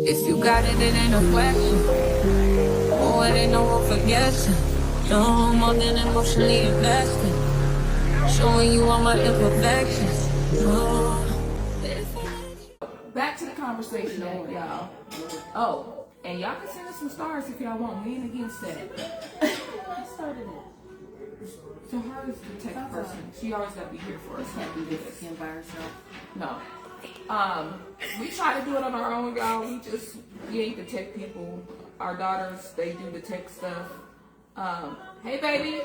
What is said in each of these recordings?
If you got it, it ain't a question. Oh, it ain't no room for guessing. No more than emotionally invested. Showing you all my imperfections. Oh. Back to the conversation, y'all. Oh, and y'all can send us some stars if y'all want. We ain't against that. I started it. So her is the tech person. She always gotta be here for us. Can't do this again by herself. No. We try to do it on our own, y'all. We ain't the tech people. Our daughters, they do the tech stuff. Hey, baby.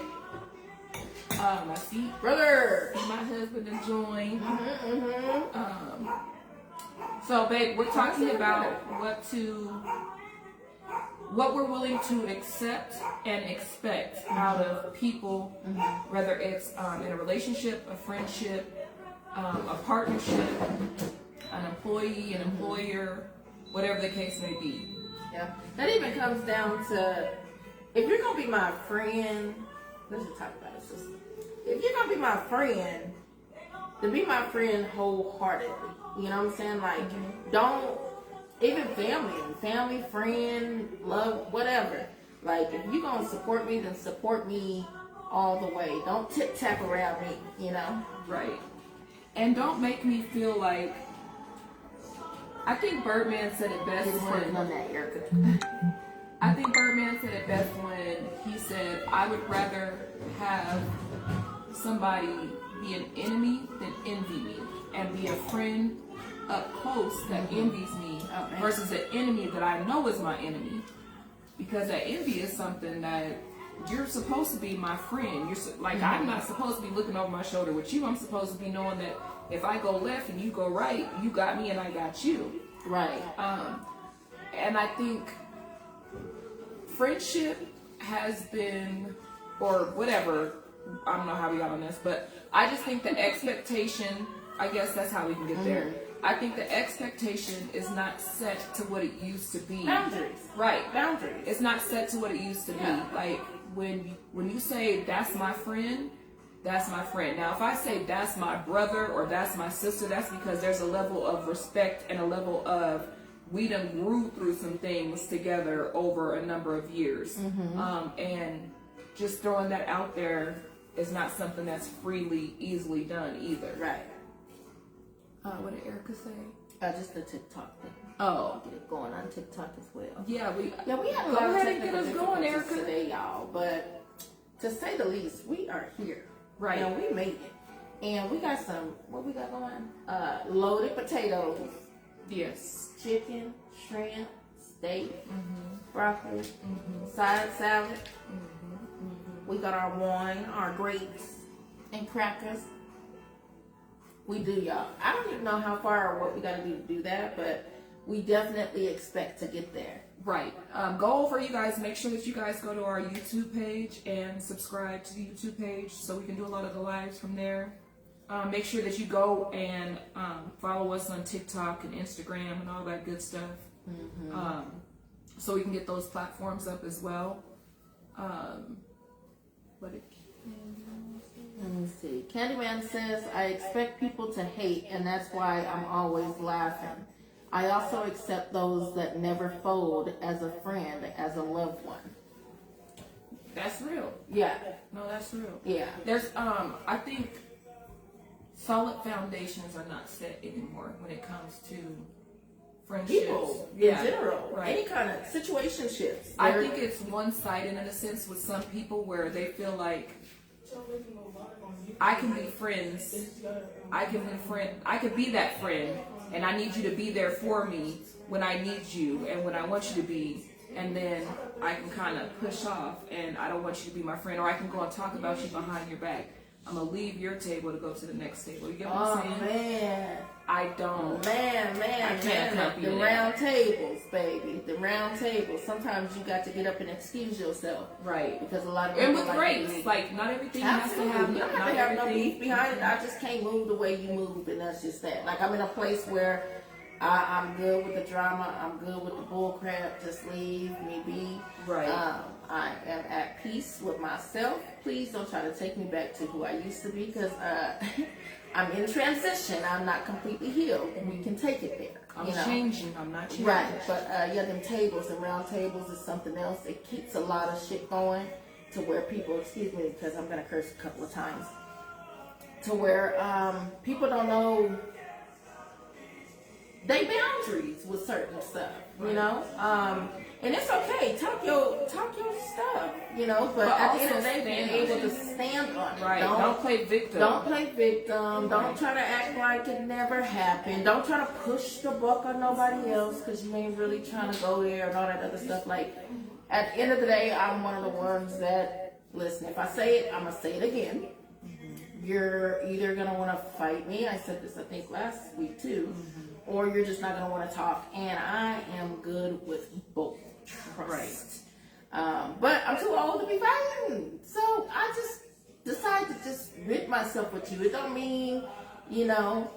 My feet, Brother. and my husband to join. So, babe, we're talking about what we're willing to accept and expect out of people, whether it's in a relationship, a friendship, a partnership, an employee, an employer, whatever the case may be. Yeah. That even comes down to, if you're going to be my friend, let's just talk about it, sister. If you're going to be my friend, to be my friend wholeheartedly. You know what I'm saying? Like, don't, even family, friend, love, whatever. Like, if you're going to support me, then support me all the way. Don't tip-tap around me, you know? Right. And don't make me feel like, I think Birdman said it best when, on that, Erica. I think Birdman said it best when he said, I would rather have somebody be an enemy than envy me, and be a friend up close that envies me versus an enemy that I know is my enemy. Because that envy is something that you're supposed to be my friend. I'm not supposed to be looking over my shoulder with you. I'm supposed to be knowing that if I go left and you go right, you got me and I got you. Right. And I think friendship has been, or whatever, I don't know how we got on this, but I just think the expectation, I guess that's how we can get there. I think the expectation is not set to what it used to be. Boundaries. Right. Boundaries. It's not set to what it used to be. Like, when you say, that's my friend, that's my friend. Now, if I say that's my brother or that's my sister, that's because there's a level of respect and a level of, we done grew through some things together over a number of years. And just throwing that out there is not something that's easily done either. Right. What did Erica say? Just the TikTok thing. Oh. Get it going on TikTok as well. Yeah, we had a go lot of ahead and get technical us going, difficulties Erica. today, y'all. But to say the least, we are here. Right. And we made it. And we got some, what we got going? Loaded potatoes. Yes. Chicken, shrimp, steak, broccoli, side salad. We got our wine, our grapes, and crackers. We do, y'all. I don't even know how far or what we got to do that, but we definitely expect to get there. Right. Go over, you guys. Make sure that you guys go to our YouTube page and subscribe to the YouTube page so we can do a lot of the lives from there. Make sure that you go and follow us on TikTok and Instagram and all that good stuff. So we can get those platforms up as well. Let me see. Candyman says, I expect people to hate, and that's why I'm always laughing. I also accept those that never fold as a friend, as a loved one. That's real. Yeah. No, that's real. Yeah. There's, I think solid foundations are not set anymore when it comes to friendships. People, in general. Right. Any kind of situationships. I think it's one-sided in a sense with some people where they feel like, I can be friends. I can be that friend, and I need you to be there for me when I need you and when I want you to be. And then I can kind of push off, and I don't want you to be my friend, or I can go and talk about you behind your back. I'm gonna leave your table to go to the next table. You get what I'm saying? Man. I don't. Man. The round tables, baby. The round tables. Sometimes you got to get up and excuse yourself. Right. Because a lot of and people with grace, like not everything has to have. You don't have to have no beef behind it. I just can't move the way you move, and that's just that. Like, I'm in a place where I'm good with the drama. I'm good with the bull crap. Just leave me be. Right. I am at peace with myself. Please don't try to take me back to who I used to be, because I'm in transition. I'm not completely healed, and we can take it there. I'm changing. I'm not changing. Right, but yeah, them tables and round tables is something else. It keeps a lot of shit going to where people, excuse me, because I'm gonna curse a couple of times, to where people don't know they boundaries with certain stuff, you know. And it's okay, talk your stuff, you know. But at the end of the day, being able to stand on it. Right. Don't play victim. Don't play victim. Don't try to act like it never happened. Don't try to push the buck on nobody else because you ain't really trying to go there and all that other stuff. Like, at the end of the day, I'm one of the ones that, listen, if I say it, I'm gonna say it again. You're either gonna want to fight me. I said this, I think, last week too. Or you're just not going to want to talk. And I am good with both. Trust. Right. But I'm too old to be fighting. So I just decided to just rid myself with you. It don't mean, you know,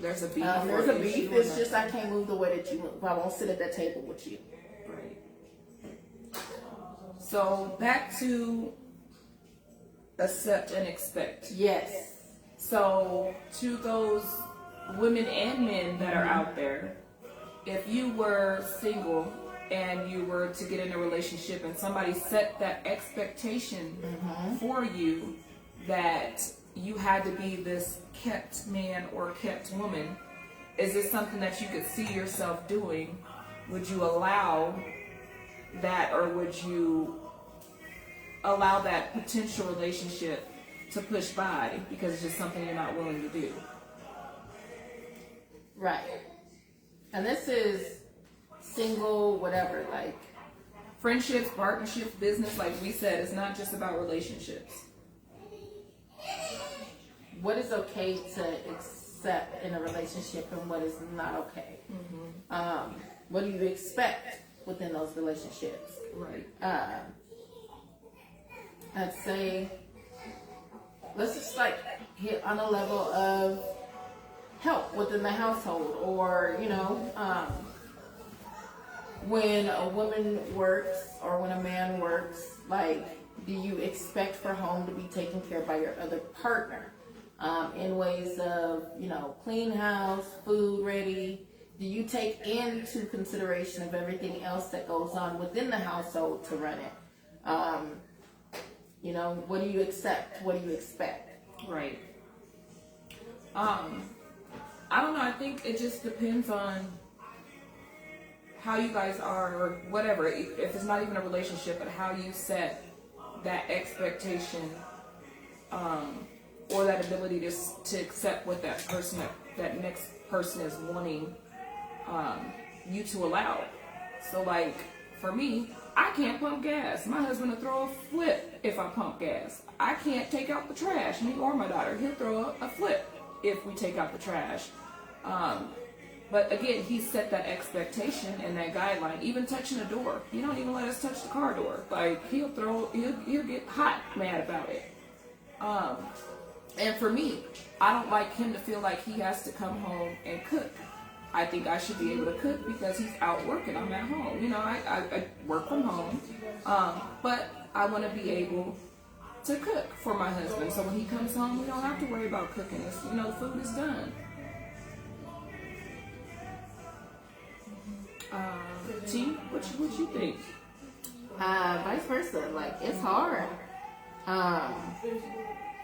there's a beef. There's a beef. It's just I can't move the way that you move. I won't sit at that table with you. Right. So back to accept and expect. Yes. So to those women and men that are out there, if you were single and you were to get in a relationship and somebody set that expectation for you that you had to be this kept man or kept woman, is this something that you could see yourself doing? Would you allow that, or would you allow that potential relationship to push by because it's just something you're not willing to do? Right. And this is single, whatever, like friendships, partnerships, business, like we said, it's not just about relationships. What is okay to accept in a relationship and what is not okay? What do you expect within those relationships? Right. I'd say, let's just like hit on a level of help within the household, or you know, when a woman works or when a man works, like, do you expect for home to be taken care of by your other partner in ways of, you know, clean house, food ready? Do you take into consideration of everything else that goes on within the household to run it? You know, what do you accept? What do you expect? Right. I don't know. I think it just depends on how you guys are, or whatever. If it's not even a relationship, but how you set that expectation, or that ability to accept what that person, that next person is wanting you to allow. So, like, for me, I can't pump gas. My husband will throw a flip if I pump gas. I can't take out the trash. Me or my daughter, he'll throw a flip if we take out the trash. But again, he set that expectation and that guideline. Even touching the door, he don't even let us touch the car door. Like, he'll get hot mad about it. And for me, I don't like him to feel like he has to come home and cook. I think I should be able to cook because he's out working. I'm at home. You know, I work from home, but I want to be able to cook for my husband. So when he comes home, we don't have to worry about cooking. It's, you know, the food is done. T, what you think? Vice versa. Like, it's hard.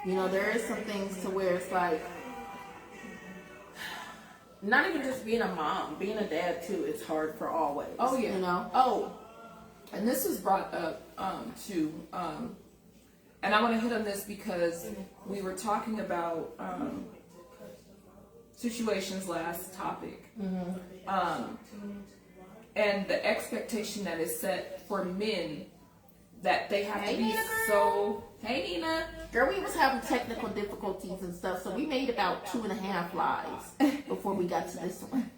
You know, there is some things to where it's like, not even just being a mom, being a dad too, it's hard for all ways. Oh yeah. You know? Oh, and this was brought up too. And I want to hit on this because we were talking about situations last topic. And the expectation that is set for men that they have to be so. Hey, Nina. Girl, we was having technical difficulties and stuff, so we made about 2.5 lives before we got to this one.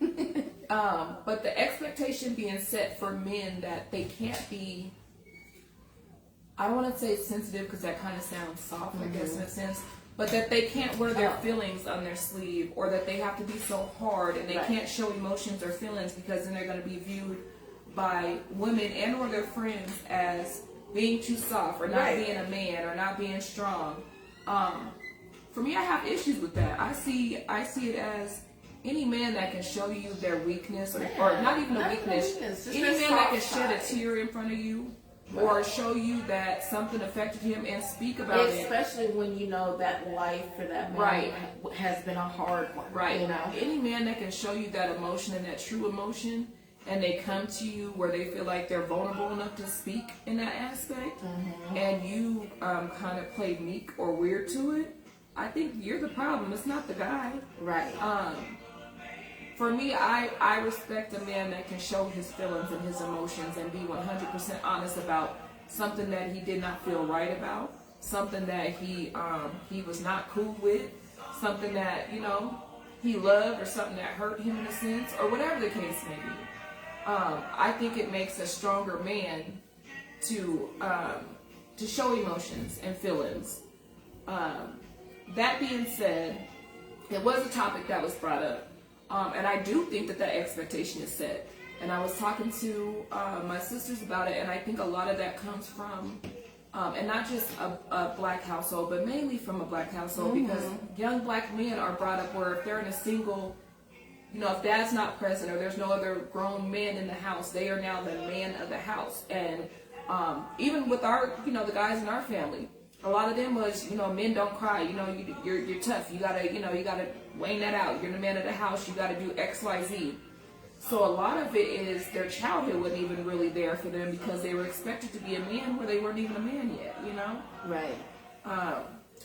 But the expectation being set for men that they can't be, I don't want to say sensitive because that kind of sounds soft, I guess, in a sense, but that they can't wear their feelings on their sleeve, or that they have to be so hard and they can't show emotions or feelings because then they're going to be viewed by women and or their friends as being too soft or not being a man or not being strong. for me, I have issues with that. I see it as any man that can show you their weakness, or not even a weakness, any man that can shed a tear in front of you, or show you that something affected him and speak about it. Especially when you know that life for that man has been a hard one. Right. You know? Any man that can show you that emotion and that true emotion, and they come to you where they feel like they're vulnerable enough to speak in that aspect, and you kind of play meek or weird to it, I think you're the problem. It's not the guy. Right. For me, I respect a man that can show his feelings and his emotions and be 100% honest about something that he did not feel right about, something that he was not cool with, something that, you know, he loved, or something that hurt him in a sense, or whatever the case may be. I think it makes a stronger man to show emotions and feelings. That being said, it was a topic that was brought up. And I do think that expectation is set. And I was talking to my sisters about it, and I think a lot of that comes from, and not just a black household, but mainly from a black household, because young black men are brought up where if they're in a single, you know, if dad's not present or there's no other grown men in the house, they are now the man of the house. And even with our, you know, the guys in our family, a lot of them was, you know, men don't cry. You know, you're tough. You gotta weigh that out. You're the man of the house. You gotta do X, Y, Z. So a lot of it is their childhood wasn't even really there for them because they were expected to be a man where they weren't even a man yet. You know. Right.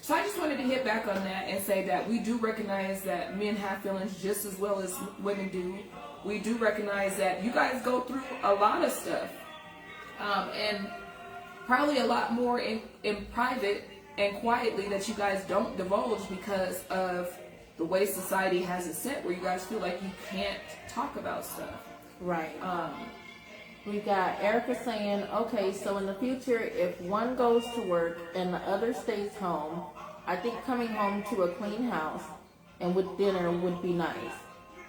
So I just wanted to hit back on that and say that we do recognize that men have feelings just as well as women do. We do recognize that you guys go through a lot of stuff, and probably a lot more in private and quietly that you guys don't divulge because of the way society has it set, where you guys feel like you can't talk about stuff. Right. We got Erica saying, okay, so in the future, if one goes to work and the other stays home, I think coming home to a clean house and with dinner would be nice.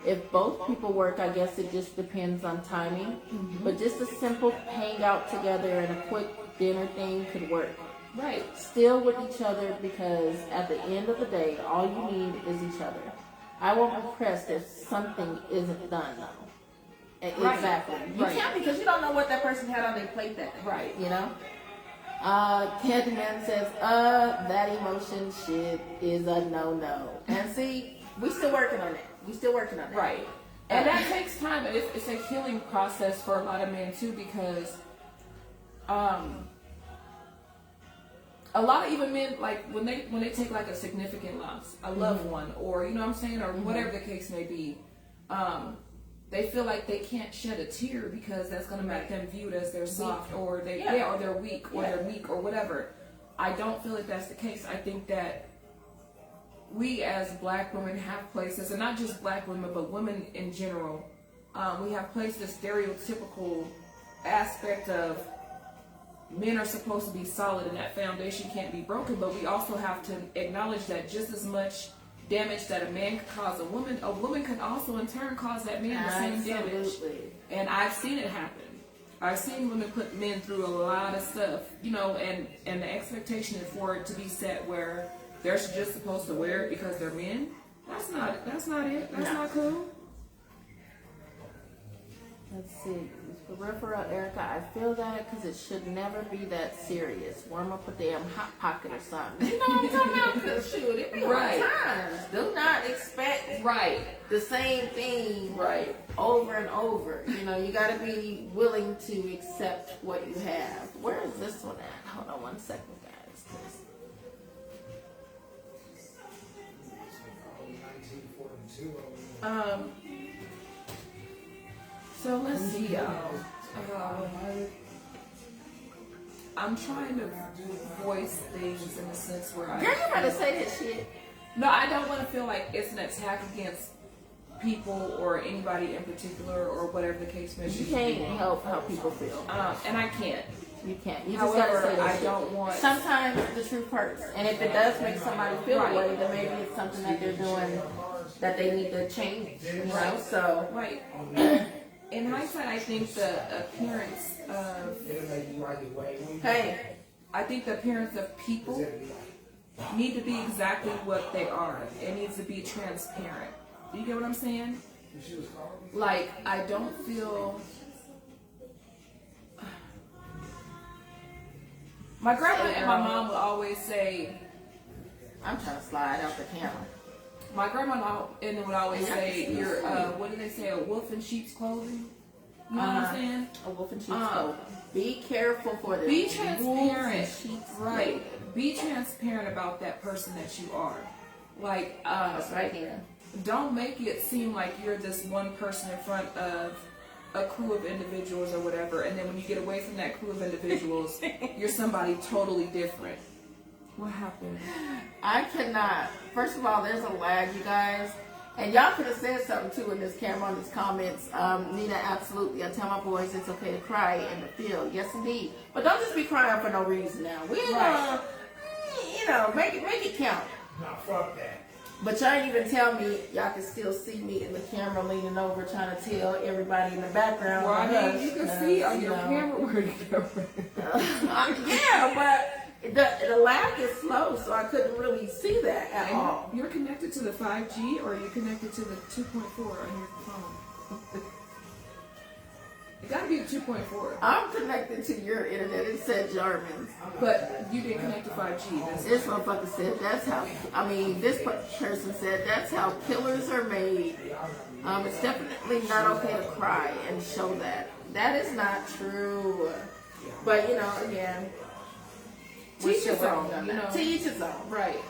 If both people work, I guess it just depends on timing. But just a simple hang out together and a quick dinner thing could work. Right. Still with each other, because at the end of the day, all you need is each other. I won't be pressed if something isn't done, though. Right. Exactly. You can't, because you don't know what that person had on their plate that day. Right. You know? Candyman says, that emotion shit is a no-no. And see, we still working on that. Right. And that takes time. It's a healing process for a lot of men, too, because a lot of even men, like when they take like a significant loss, a loved one, or you know what I'm saying, or whatever the case may be, they feel like they can't shed a tear because that's going to make them viewed as they're soft, or or they're weak, or they're meek, or whatever. I don't feel like that's the case. I think that we as black women have places, and not just black women, but women in general, we have placed this stereotypical aspect of men are supposed to be solid and that foundation can't be broken, but we also have to acknowledge that just as much damage that a man can cause a woman can also in turn cause that man the same damage. And I've seen it happen. I've seen women put men through a lot of stuff, you know, and the expectation is for it to be set where they're just supposed to wear it because they're men. That's not it. That's not cool. Let's see. For referral, Erica, I feel that because it should never be that serious. Warm up a damn hot pocket or something. You know what I'm talking about? Because shoot, it be hard times. Do not expect the same thing over and over. You know, you got to be willing to accept what you have. Where is this one at? Hold on 1 second, guys. So let's see, y'all. I'm trying to voice things in a sense where Girl, you gotta say this shit. No, I don't want to feel like it's an attack against people or anybody in particular or whatever the case may be. You can't help how people feel. And I can't. You can't. You However, just gotta say I shit. don't want. Sometimes the truth hurts, and if it does make somebody feel a way, then maybe it's something that they're doing that they need to change. You know, so In hindsight, I think the appearance of I think the appearance of people need to be exactly what they are. It needs to be transparent. Do you get what I'm saying? Like, I don't feel... My grandma and my mom would always say... I'm trying to slide out the camera. My grandma and them would always say, "You're what do they say? A wolf in sheep's clothing." You know what I'm saying? A wolf in sheep's clothing. Be careful for this. Be transparent, right? Be transparent about that person that you are. Like, that's right here. Don't make it seem like you're this one person in front of a crew of individuals or whatever, and then when you get away from that crew of individuals, you're somebody totally different. What happened? I cannot. First of all, there's a lag, you guys. And y'all could have said something too in this camera, on these comments. Nina, absolutely. I tell my boys it's okay to cry in the field. Yes, indeed. But don't just be crying for no reason now. We ain't gonna, make it count. No, fuck that. But y'all ain't even tell me, y'all can still see me in the camera leaning over trying to tell everybody in the background. Well, I mean, you can see on your camera where to go. Yeah, but the lag is slow, so I couldn't really see that at all. You're connected to the 5G or are you connected to the 2.4 on your phone? It gotta be the 2.4. I'm connected to your internet. It said Germans. But you didn't connect to 5G. This motherfucker said that's how, this person said that's how killers are made. It's definitely not okay to cry and show that. That is not true. But, again, teach his own. Teach his own. Right.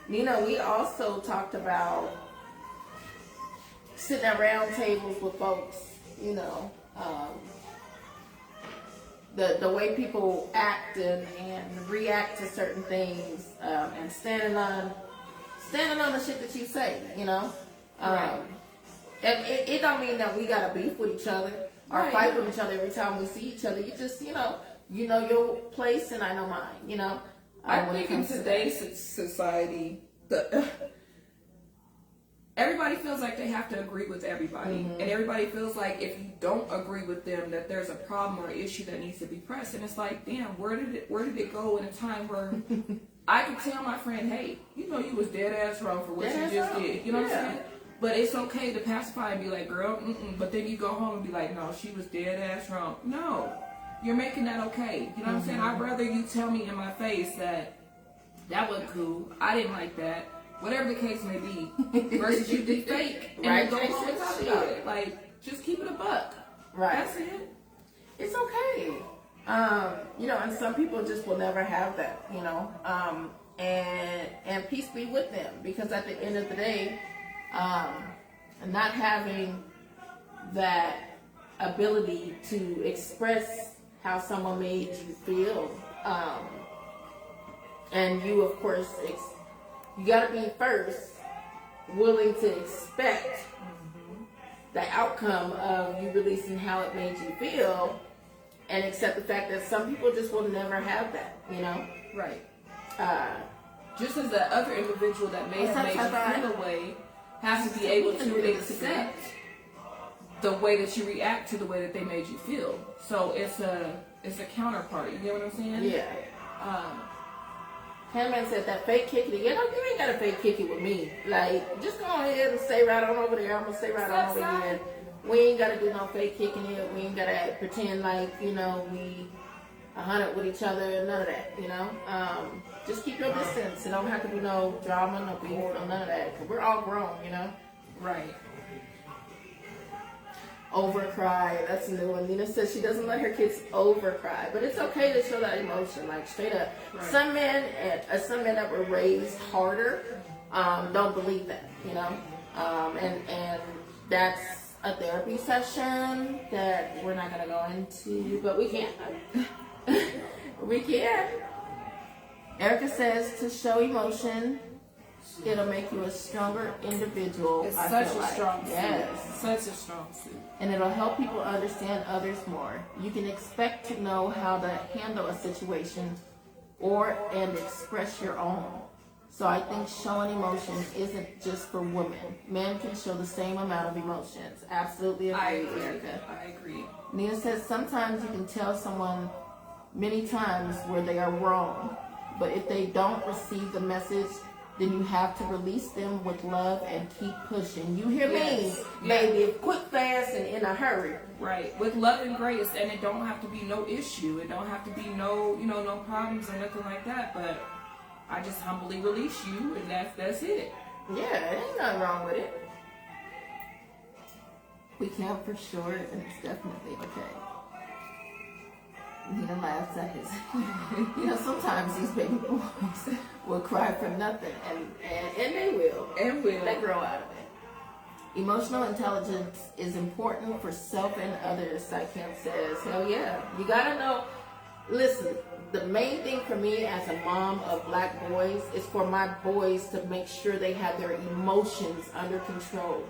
We also talked about sitting at round tables with folks, the way people act and react to certain things, and standing on the shit that you say, Right. And it don't mean that we gotta beef with each other or fight with each other every time we see each other. You just, you know your place and I know mine, I think in today's society, everybody feels like they have to agree with everybody. Mm-hmm. And everybody feels like if you don't agree with them, that there's a problem or issue that needs to be pressed. And it's like, damn, where did it go in a time where I could tell my friend, hey, you was dead ass wrong for what you just did. You know what I'm saying? But it's okay to pacify and be like, girl, but then you go home and be like, no, she was dead ass wrong. No, you're making that okay. You know what I'm saying? I'd rather you tell me in my face that wasn't cool. I didn't like that. Whatever the case may be, versus you did fake and then go home and talk about it. Like, just keep it a buck. Right. That's it. It's okay. And some people just will never have that, and peace be with them, because at the end of the day, not having that ability to express how someone made you feel, and you, of course, you gotta be first willing to expect the outcome of you releasing how it made you feel, and accept the fact that some people just will never have that, Right. Just as the other individual that may have made you feel a way has to be able to accept the way that you react to the way that they made you feel. So it's a counterpart. You get what I'm saying? Yeah. Handman said that fake kicking. You ain't got to fake kick it with me. Like, just go ahead and stay right on over there. I'm gonna stay right on over here. We ain't got to do no fake kicking it. We ain't got to pretend like we 100 with each other. None of that. Just keep your distance. It don't have to be no drama, no beef, no none of that. Cause we're all grown. Right. Overcry. That's a new one. Nina says she doesn't let her kids overcry, but it's okay to show that emotion, like straight up. Right. Some men that were raised harder don't believe that, and that's a therapy session that we're not gonna go into, but we can. We can. Erica says to show emotion, it'll make you a stronger individual. It's such a strong suit. Yes. Such a strong suit. And it'll help people understand others more. You can expect to know how to handle a situation and express your own. So I think showing emotion isn't just for women. Men can show the same amount of emotions. Absolutely agree, Erica. I agree. Nina says sometimes you can tell someone many times where they are wrong. But if they don't receive the message, then you have to release them with love and keep pushing. You hear me, baby? Quick, fast, and in a hurry. Right, with love and grace, and it don't have to be no issue. It don't have to be no, no problems or nothing like that. But I just humbly release you, and that's it. Yeah, ain't nothing wrong with it. We count for short, and it's definitely okay. Nina laughs at his. Sometimes these baby boys will cry for nothing, and they will. And will. They grow out of it. Emotional intelligence is important for self and others, Psycamp says. Hell yeah. You gotta know. Listen, the main thing for me as a mom of black boys is for my boys to make sure they have their emotions under control.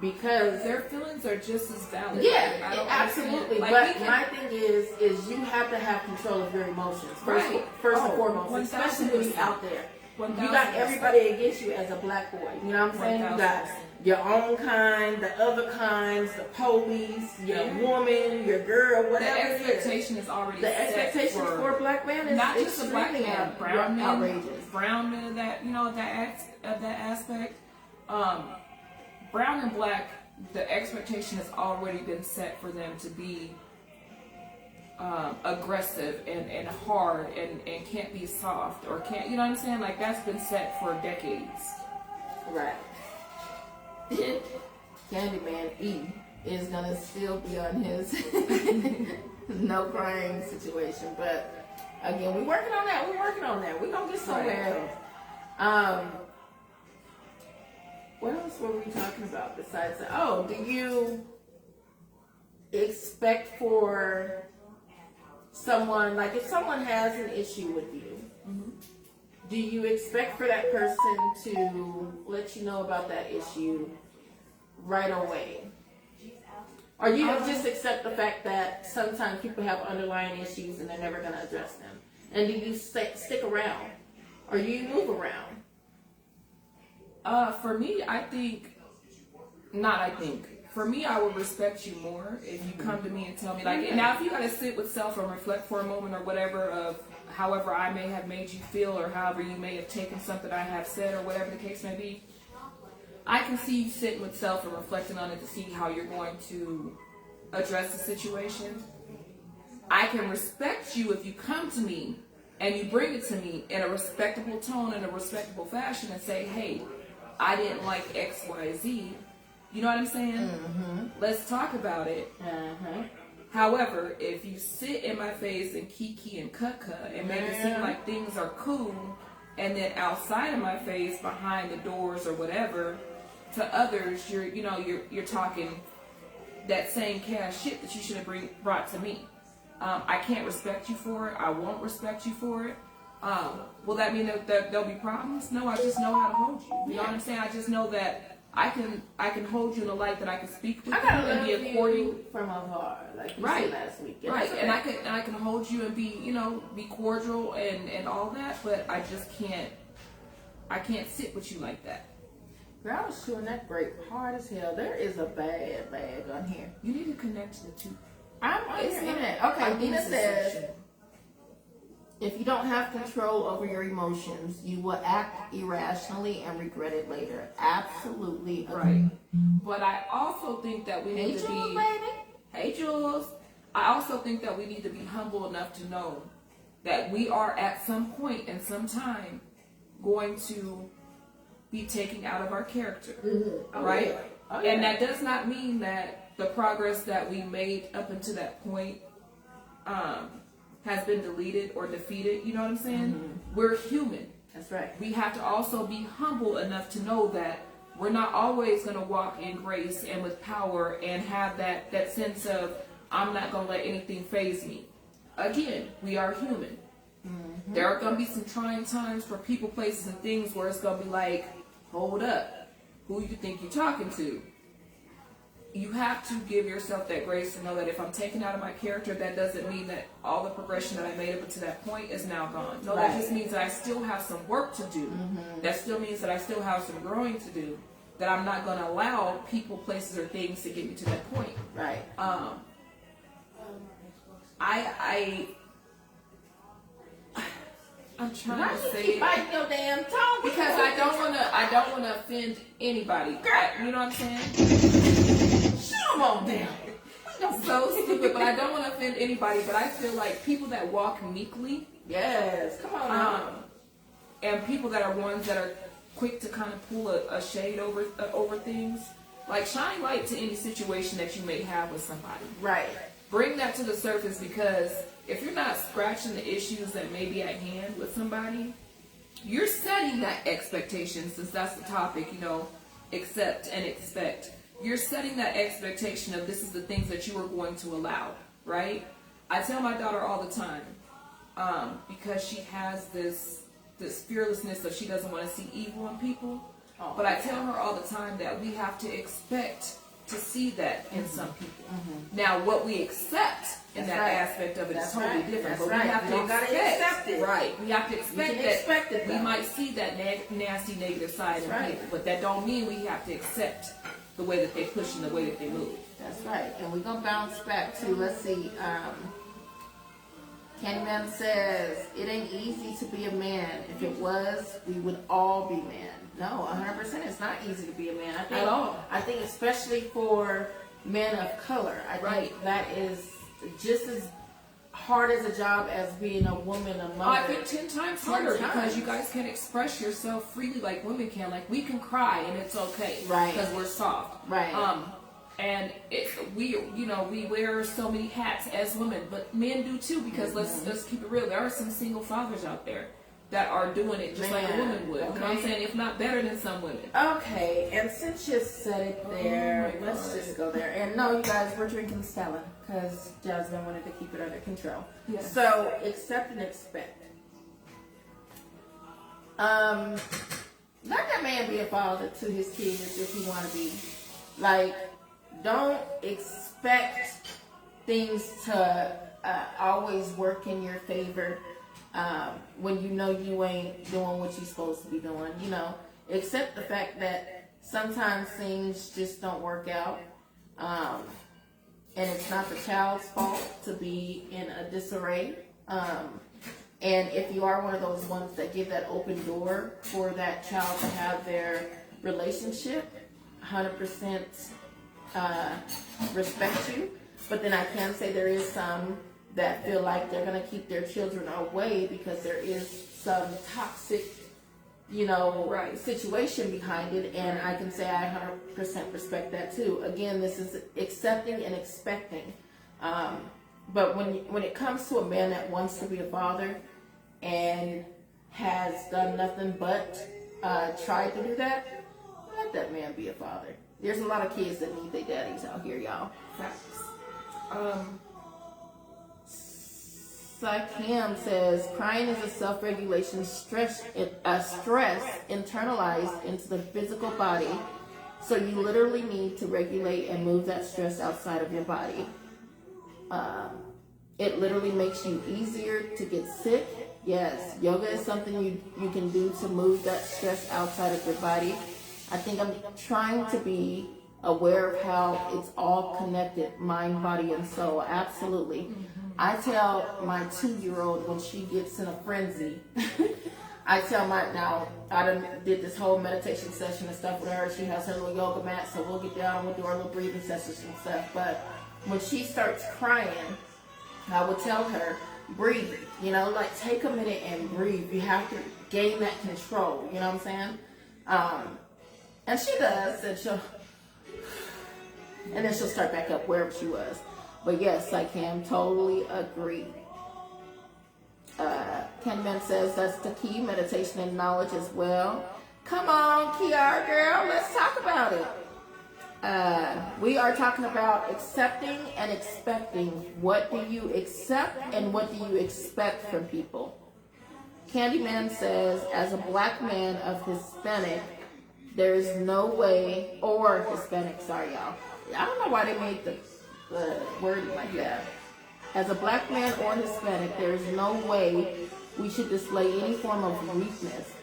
Because their feelings are just as valid. Yeah, absolutely. But my thing is you have to have control of your emotions first and foremost, 1,000%. Especially when you're out there. 1,000%. You got everybody against you as a black boy. You know what I'm saying? 1,000%. You got your own kind, the other kinds, the police, your woman, your girl, whatever. The expectation is already the expectation for a black man is not just a black man, brown men, outrageous. Brown men, that that aspect. Brown and black, the expectation has already been set for them to be aggressive and hard and can't be soft or can't, you know what I'm saying? Like, that's been set for decades. Right. Candyman E is gonna still be on his no crying situation, but again, we're working on that. We're gonna get somewhere. What else were we talking about besides that? Oh, do you expect for someone, like if someone has an issue with you, do you expect for that person to let you know about that issue right away? Or you just accept the fact that sometimes people have underlying issues and they're never going to address them? And do you stick around? Or do you move around? For me, For me, I would respect you more if you come to me and tell me, like, now if you got to sit with self and reflect for a moment or whatever of however I may have made you feel or however you may have taken something I have said or whatever the case may be, I can see you sitting with self and reflecting on it to see how you're going to address the situation. I can respect you if you come to me and you bring it to me in a respectable tone, in a respectable fashion and say, hey, I didn't like X, Y, Z. You know what I'm saying? Mm-hmm. Let's talk about it. Mm-hmm. However, if you sit in my face and kiki and cucka and make it seem like things are cool, and then outside of my face, behind the doors or whatever, to others, you're talking that same cash shit that you should have brought to me. I can't respect you for it. I won't respect you for it. Will that mean that there'll be problems? No, I just know how to hold you. You know what I'm saying? I just know that I can hold you in a light that I can speak with you and be according from afar, like you said last week. Right, and I can hold you and be cordial and all that, but I just can't sit with you like that. Girl, I was chewing that grape hard as hell. There is a bag on here. You need to connect the two. I'm hearing it. Okay, Nina says, if you don't have control over your emotions, you will act irrationally and regret it later. Absolutely right. But I also think that we need to be. Hey, Jules. I also think that we need to be humble enough to know that we are at some point and some time going to be taking out of our character, right? Oh, yeah. And that does not mean that the progress that we made up until that point has been deleted or defeated. You know what I'm saying? Mm-hmm. We're human. That's right. We have to also be humble enough to know that we're not always going to walk in grace and with power and have that sense of, I'm not going to let anything faze me. Again, we are human. Mm-hmm. There are going to be some trying times for people, places, and things where it's going to be like, hold up, who you think you're talking to? You have to give yourself that grace to know that if I'm taken out of my character, that doesn't mean that all the progression that I made up until that point is now gone. No, that just means that I still have some work to do. Mm-hmm. That still means that I still have some growing to do. That I'm not going to allow people, places, or things to get me to that point. Right. I'm trying Why to you say keep it biting your damn tongue? because I don't wanna offend anybody. You know what I'm saying? Shut them on down. So stupid, but I don't want to offend anybody. But I feel like people that walk meekly, Yes, come on now. and people that are ones that are quick to kind of pull a shade over things, like shine light to any situation that you may have with somebody. Right. Bring that to the surface, because if you're not scratching the issues that may be at hand with somebody, you're setting that expectation, since that's the topic, accept and expect. You're setting that expectation of this is the things that you are going to allow, right? I tell my daughter all the time, because she has this fearlessness that she doesn't want to see evil in people. Oh. But I tell her all the time that we have to expect to see that in some people. Now, what we accept in that aspect of it is totally different. But we have to accept it. Right. We have to expect that we though. might see that nasty negative side in people. But that don't mean we have to accept the way that they push and the way that they move. That's right. And we're going to bounce back to, let's see, Candyman says, it ain't easy to be a man. If it was, we would all be men. No, 100%. It's not easy to be a man. At all. I think especially for men of color. I think that is just as hard as a job as being a woman, a mother. I think 10 times harder because you guys can express yourself freely like women can. Like, we can cry and it's okay. Right. Because we're soft. Right. And we wear so many hats as women, but men do too, because let's keep it real. There are some single fathers out there that are doing it just like a woman would. Okay. You know what I'm saying? If not better than some women. Okay, and since you said it there, let's just go there. And no, you guys, we're drinking Stella because Jasmine wanted to keep it under control. Yes. So, accept and expect. Let that man be a father to his kids if he want to be. Like, don't expect things to always work in your favor. When you know you ain't doing what you're supposed to be doing, accept the fact that sometimes things just don't work out. And it's not the child's fault to be in a disarray. And if you are one of those ones that give that open door for that child to have their relationship, 100% respect you. But then I can say there is some that feel like they're going to keep their children away because there is some toxic, situation behind it. And I can say I 100% respect that too. Again, this is accepting and expecting. But when it comes to a man that wants to be a father and has done nothing but tried to do that, let that man be a father. There's a lot of kids that need their daddies out here, y'all. Facts. Cam says, crying is a self-regulation stress internalized into the physical body. So you literally need to regulate and move that stress outside of your body. It literally makes you easier to get sick. Yes, yoga is something you can do to move that stress outside of your body. I think I'm trying to be aware of how it's all connected, mind, body, and soul. Absolutely. I tell my 2-year-old when she gets in a frenzy, I did this whole meditation session and stuff with her. She has her little yoga mat, so we'll get down, we'll do our little breathing sessions and stuff. But when she starts crying, I would tell her, breathe, take a minute and breathe. You have to gain that control, you know what I'm saying? And she does, and then she'll start back up wherever she was. But yes, I can totally agree. Kenman says that's the key, meditation and knowledge as well. Come on, Kiara girl, let's talk about it. We are talking about accepting and expecting. What do you accept and what do you expect from people? Candyman says, as a black man of Hispanic, there's no way, or Hispanic, sorry y'all. I don't know why they made the wording like that. As a black man or Hispanic, there is no way we should display any form of weakness.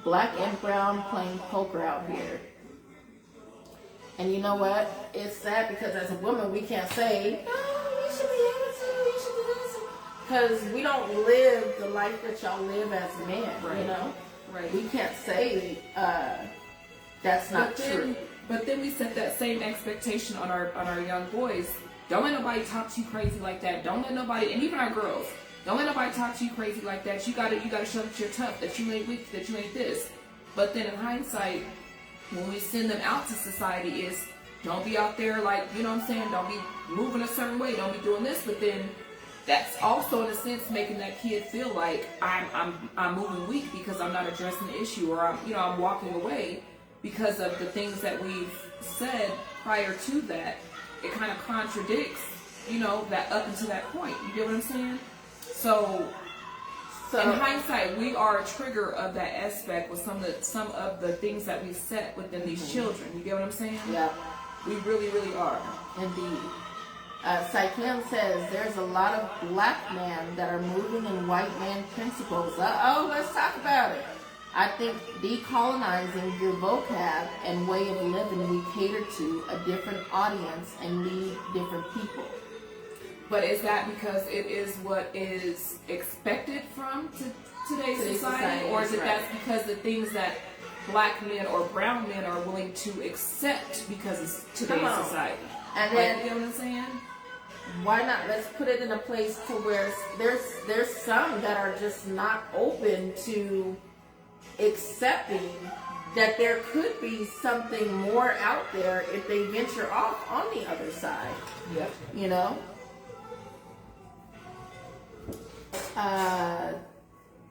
Black and brown playing poker out here. And you know what? It's sad because as a woman, we can't say, no, you should be able to, you should do this. Because we don't live the life that y'all live as men, Right. you know? Right. We can't say that's not true. But then we set that same expectation on our young boys. Don't let nobody talk to you crazy like that. Don't let nobody, and even our girls, don't let nobody talk to you crazy like that. You gotta show that you're tough, that you ain't weak, that you ain't this. But then in hindsight, when we send them out to society, is don't be out there like, you know what I'm saying? Don't be moving a certain way. Don't be doing this. But then that's also in a sense making that kid feel like I'm moving weak because I'm not addressing the issue, or I'm walking away because of the things that we've said prior to that. It kind of contradicts, that up until that point. You get what I'm saying? So in hindsight, we are a trigger of that aspect with some of the things that we set within these children. You get what I'm saying? Yeah. We really, really are. Indeed. Saikem says there's a lot of black men that are moving in white man principles. Let's talk about it. I think decolonizing your vocab and way of living, we cater to a different audience and need different people. But is that because it is what is expected from today's society? Or is it that's because the things that black men or brown men are willing to accept because it's today's society? And then, you know what I'm saying? Why not? Let's put it in a place to where there's some that are just not open to accepting that there could be something more out there if they venture off on the other side. Yep. You know?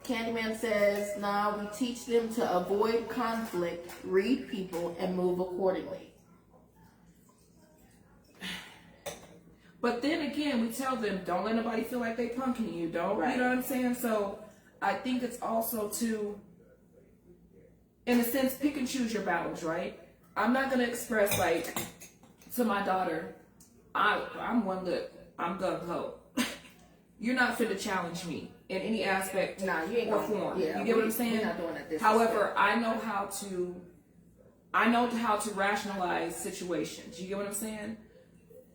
Candyman says, nah, we teach them to avoid conflict, read people, and move accordingly. But then again, we tell them, don't let nobody feel like they punking you. Don't, right. You know what I'm saying? So I think it's also to, in a sense, pick and choose your battles, right? I'm not going to express, like, to my daughter, I'm one lip, I'm gung-ho. You're not fit to challenge me in any aspect or form. Yeah, you get what I'm saying? We're not doing it this However, I know how to rationalize situations. You get what I'm saying?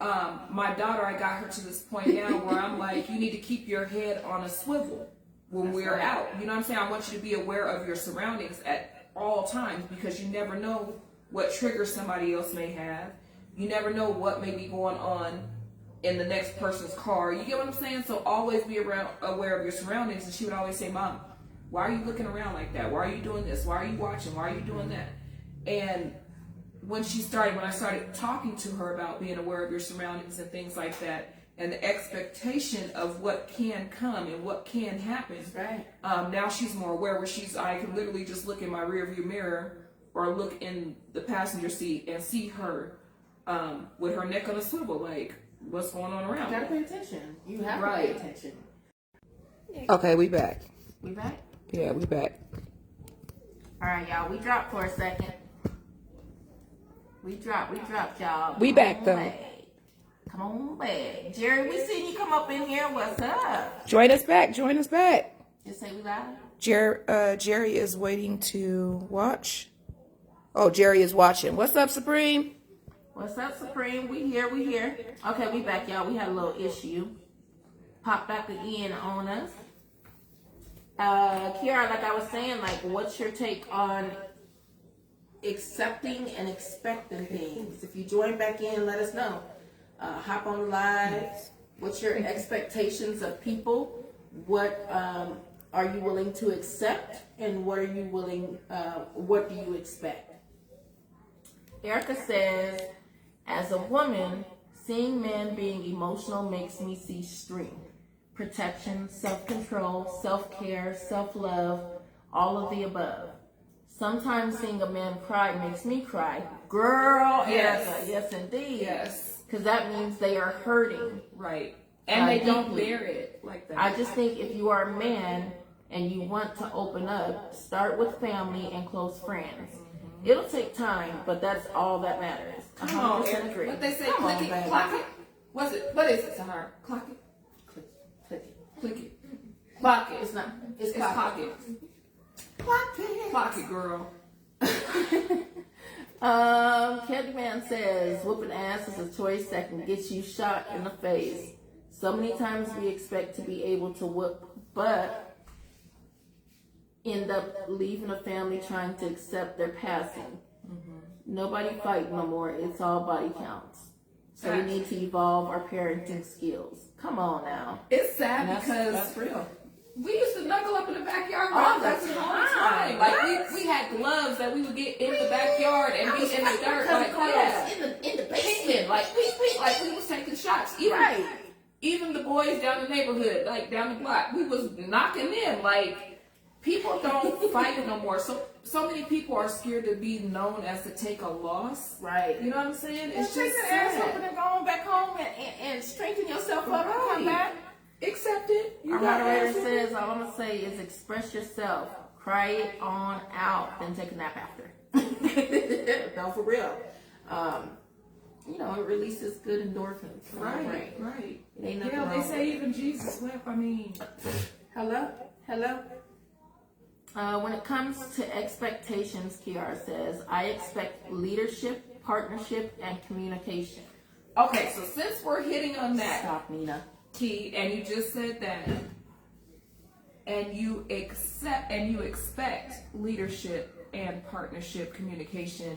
My daughter, I got her to this point now where I'm like, you need to keep your head on a swivel when we're out. You know what I'm saying? I want you to be aware of your surroundings at all times, because you never know what triggers somebody else may have. You never know what may be going on in the next person's car. You get what I'm saying? So always be aware of your surroundings. And she would always say, Mom, why are you looking around like that? Why are you doing this? Why are you watching? Why are you doing that? And when I started talking to her about being aware of your surroundings and things like that, and the expectation of what can come and what can happen, right. Now she's more aware, where I can literally just look in my rearview mirror or look in the passenger seat and see her with her neck on a swivel, like, what's going on around? You gotta pay attention. You have to pay attention. Okay, we back. We back? Yeah, we back. All right, y'all. We dropped for a second. We dropped, y'all. We back, though. Come on back. Jerry, we seen you come up in here. What's up? Join us back. Just say we live. Jerry is waiting to watch. Oh, Jerry is watching. What's up, Supreme? What's up, Supreme? We here. Okay, we back, y'all. We had a little issue. Pop back again on us. Kiara, like I was saying, like, what's your take on accepting and expecting things? If you join back in, let us know. Hop on the live. What's your expectations of people? What are you willing to accept, and what do you expect? Erica says, as a woman, seeing men being emotional makes me see strength, protection, self-control, self-care, self-love, all of the above. Sometimes seeing a man cry makes me cry. Girl, yes. Erica, yes indeed. Yes. Because that means they are hurting. Right. And they don't bear it like that. I just think if you are a man and you want to open up, start with family and close friends. It'll take time, but that's all that matters. Come on, Eric. agree. What they say, Come click on, it, baby. clock it. What is it, Sahar? Clock it. Click it. Click it. Clock it. It's not. It's clock it. Clock it. Clock it, girl. Candyman says, whooping ass is a choice that can get you shot in the face. So many times we expect to be able to whoop butt, end up leaving a family trying to accept their passing. Nobody fight no more. It's all body counts. So we need to evolve our parenting skills. Come on now. It's sad because that's real. we used to knuckle up in the backyard All the all the time. Like we had gloves that we would get in the backyard and be in the dirt. Like in the basement. picking. Like we was taking shots. Even the boys down the neighborhood, like down the block, we was knocking them. Like people don't fight it no more. So many people are scared to be known as to take a loss. Right. You know what I'm saying? It's Take just the ass sad. open and go on back home and strengthen yourself up and come back. Accept it. You Our got moderator it. says, all I'm going to say is express yourself. Cry it on out, then take a nap after. No, for real. You know, it releases good endorphins. From the brain. Right. It ain't nothing Yeah, wrong they with say it. even Jesus wept. I mean, Hello? When it comes to expectations, Kiara says, I expect leadership, partnership, and communication. okay, so since we're hitting on that Stop, Nina. key, and you just said that, and you expect leadership and partnership communication,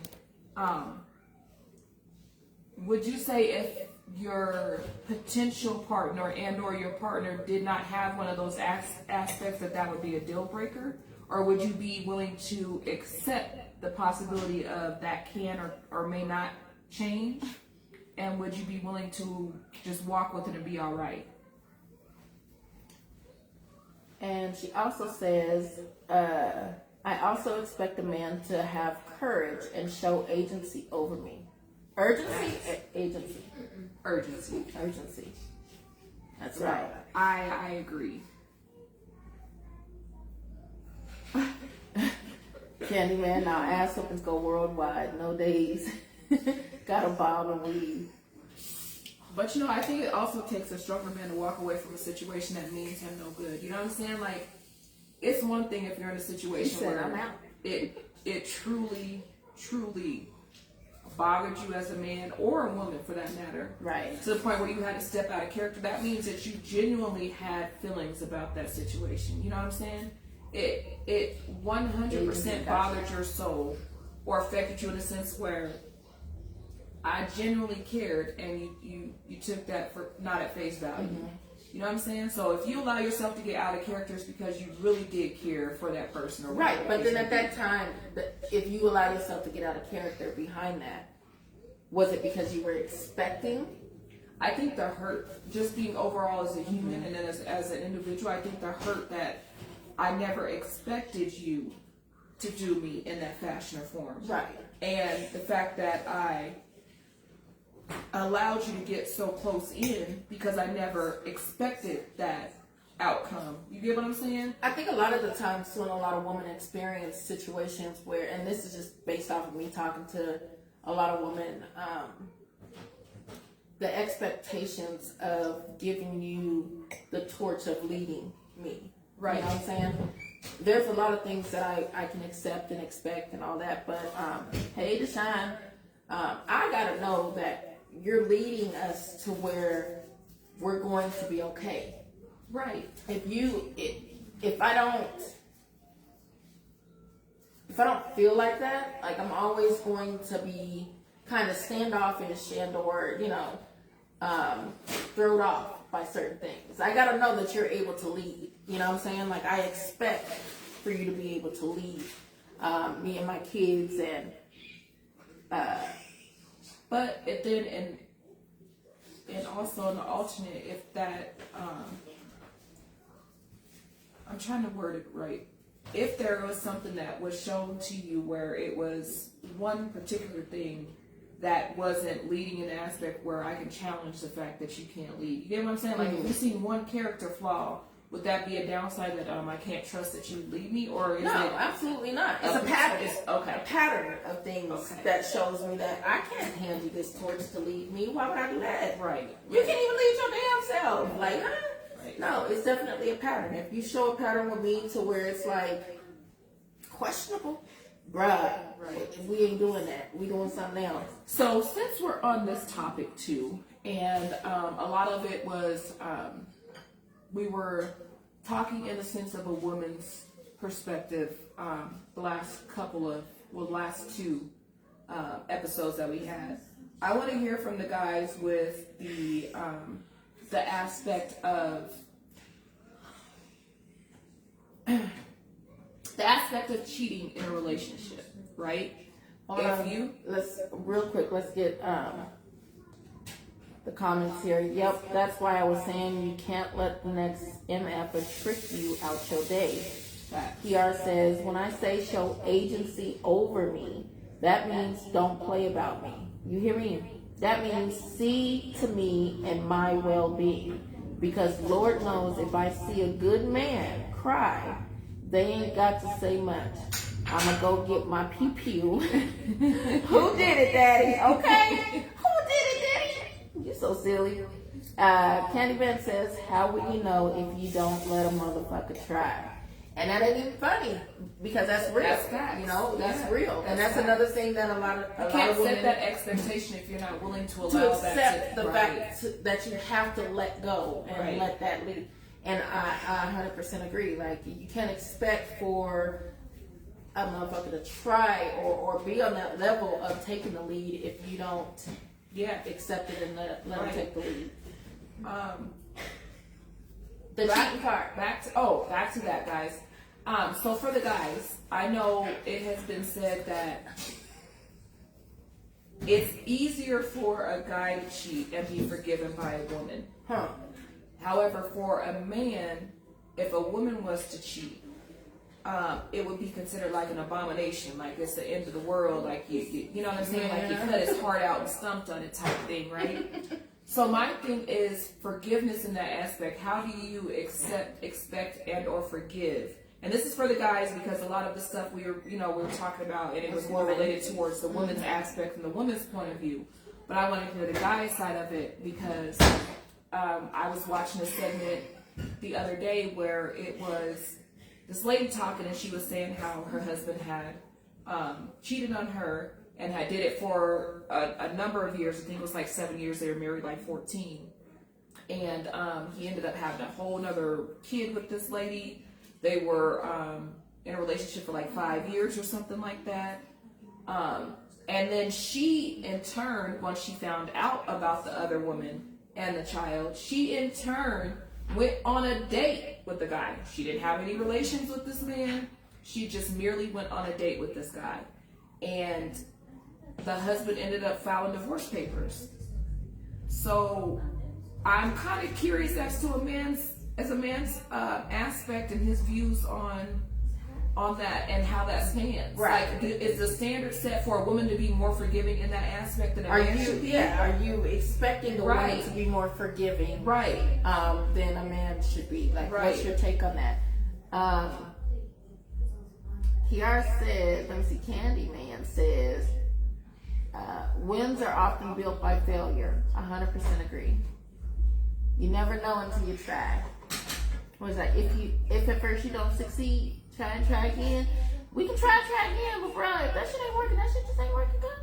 would you say if your potential partner and or your partner did not have one of those aspects that would be a deal breaker? Or would you be willing to accept the possibility of that can or may not change? And would you be willing to just walk with it and be all right? And she also says, I also expect a man to have courage and show agency over me. Urgency? Agency. Urgency. That's right. I agree. Candyman, now ass whoopings go worldwide. No days. Got a bomb and weed. But you know, I think it also takes a stronger man to walk away from a situation that means him no good. You know what I'm saying? Like, it's one thing if you're in a situation where I'm out. it truly bothered you as a man or a woman for that matter. Right. To the point where you had to step out of character. That means that you genuinely had feelings about that situation. You know what I'm saying? It 100% bothered your soul or affected you in a sense where I genuinely cared, and you took that for not at face value. Mm-hmm. You know what I'm saying? So if you allow yourself to get out of character, it's because you really did care for that person. Or Right, but then at that time, if you allow yourself to get out of character behind that, was it because you were expecting? I think the hurt, just being overall as a human and then as an individual, I think the hurt that I never expected you to do me in that fashion or form. Right. And the fact that I allowed you to get so close in because I never expected that outcome. You get what I'm saying? I think a lot of the times when a lot of women experience situations where, and this is just based off of me talking to a lot of women, the expectations of giving you the torch of leading me. Right. You know what I'm saying? There's a lot of things that I can accept and expect and all that, but hey, Deshaun, I gotta know that you're leading us to where we're going to be okay. Right. If I don't feel like that, like I'm always going to be kind of standoffish and or thrown off by certain things. I gotta know that you're able to lead. You know what I'm saying? Like I expect for you to be able to lead me and my kids and. But if then and also in the alternate, if that I'm trying to word it right. If there was something that was shown to you where it was one particular thing that wasn't leading in an aspect where I can challenge the fact that you can't lead. You get what I'm saying? Like if you see one character flaw, would that be a downside that I can't trust that you lead me, or is No, it absolutely not. It's a pattern. A pattern of things that shows me that I can't hand you this torch to lead me. Why would I do that? Right. You can't even lead your damn self. Like, huh? Right. No, it's definitely a pattern. If you show a pattern with me to where it's like questionable, bruh, Right. we ain't doing that. We doing something else. So since we're on this topic too, and a lot of it was we were talking in the sense of a woman's perspective. The last two episodes that we had. I want to hear from the guys with the aspect of cheating in a relationship, right? Let's real quick. Let's get the comments here. Yep, that's why I was saying you can't let the next MF trick you out your day. PR says, when I say show agency over me, that means don't play about me. You hear me? That means see to me and my well-being. Because Lord knows if I see a good man cry, they ain't got to say much. I'ma go get my pew-pew. Who did it, Daddy? Okay? Who did it, Daddy? You're so silly. Candyman says, how would you know if you don't let a motherfucker try? And that ain't even funny because that's real. That's facts. You know, that's Yeah, real. And that's facts. another thing that a lot of You can't women set that expectation if you're not willing to allow to accept that the fact that you have to let go and Right. let that lead. And I 100% agree. Like, you can't expect for a motherfucker to try or be on that level of taking the lead if you don't accept it and let them take the lead. The cheating part. Back to that, guys. So for the guys, I know it has been said that it's easier for a guy to cheat and be forgiven by a woman. Huh. However, for a man, if a woman was to cheat, it would be considered like an abomination, like it's the end of the world, like you know what I'm saying? Like he cut his heart out and stumped on it type thing, right? So my thing is forgiveness in that aspect. How do you expect, and or forgive? And this is for the guys because a lot of the stuff we were talking about, and it was more related towards the woman's aspect from the woman's point of view. But I want to hear the guy's side of it because I was watching a segment the other day where it was this lady talking, and she was saying how her husband had cheated on her and had did it for a number of years. I think it was like 7 years. They were married like 14. And he ended up having a whole nother kid with this lady. They were in a relationship for like 5 years or something like that. And then she, in turn, once she found out about the other woman and the child, she in turn went on a date with the guy. She didn't have any relations with this man. She just merely went on a date with this guy. And the husband ended up filing divorce papers. So I'm kind of curious as to a man's aspect and his views on that and how that stands. Right. Like, is the standard set for a woman to be more forgiving in that aspect than a man should be? Are you expecting the Right. woman to be more forgiving? Right. Than a man should be. Like, Right. what's your take on that? PR said, let me see, Candyman says, wins are often built by failure. 100% agree. You never know until you try. What is that? If at first you don't succeed, try again. We can try again, but bro, if that shit ain't working, that shit just ain't working good.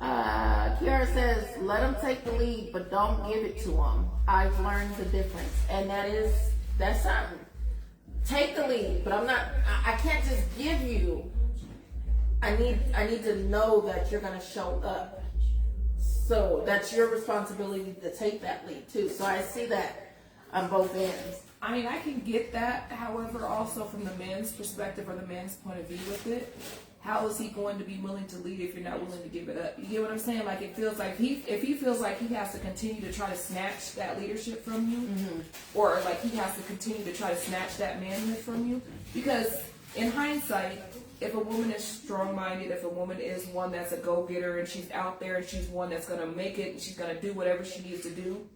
Kiara says, let them take the lead, but don't give it to them. I've learned the difference. And that's something. Take the lead, but I can't just give you. I need to know that you're going to show up. So that's your responsibility to take that lead too. So I see that on both ends. I mean, I can get that. However, also from the man's perspective or the man's point of view with it, how is he going to be willing to lead if you're not willing to give it up? You get what I'm saying? Like, it feels like if he feels like he has to continue to try to snatch that leadership from you, or like he has to continue to try to snatch that manhood from you, because in hindsight, if a woman is strong-minded, if a woman is one that's a go-getter and she's out there and she's one that's going to make it and she's going to do whatever she needs to do,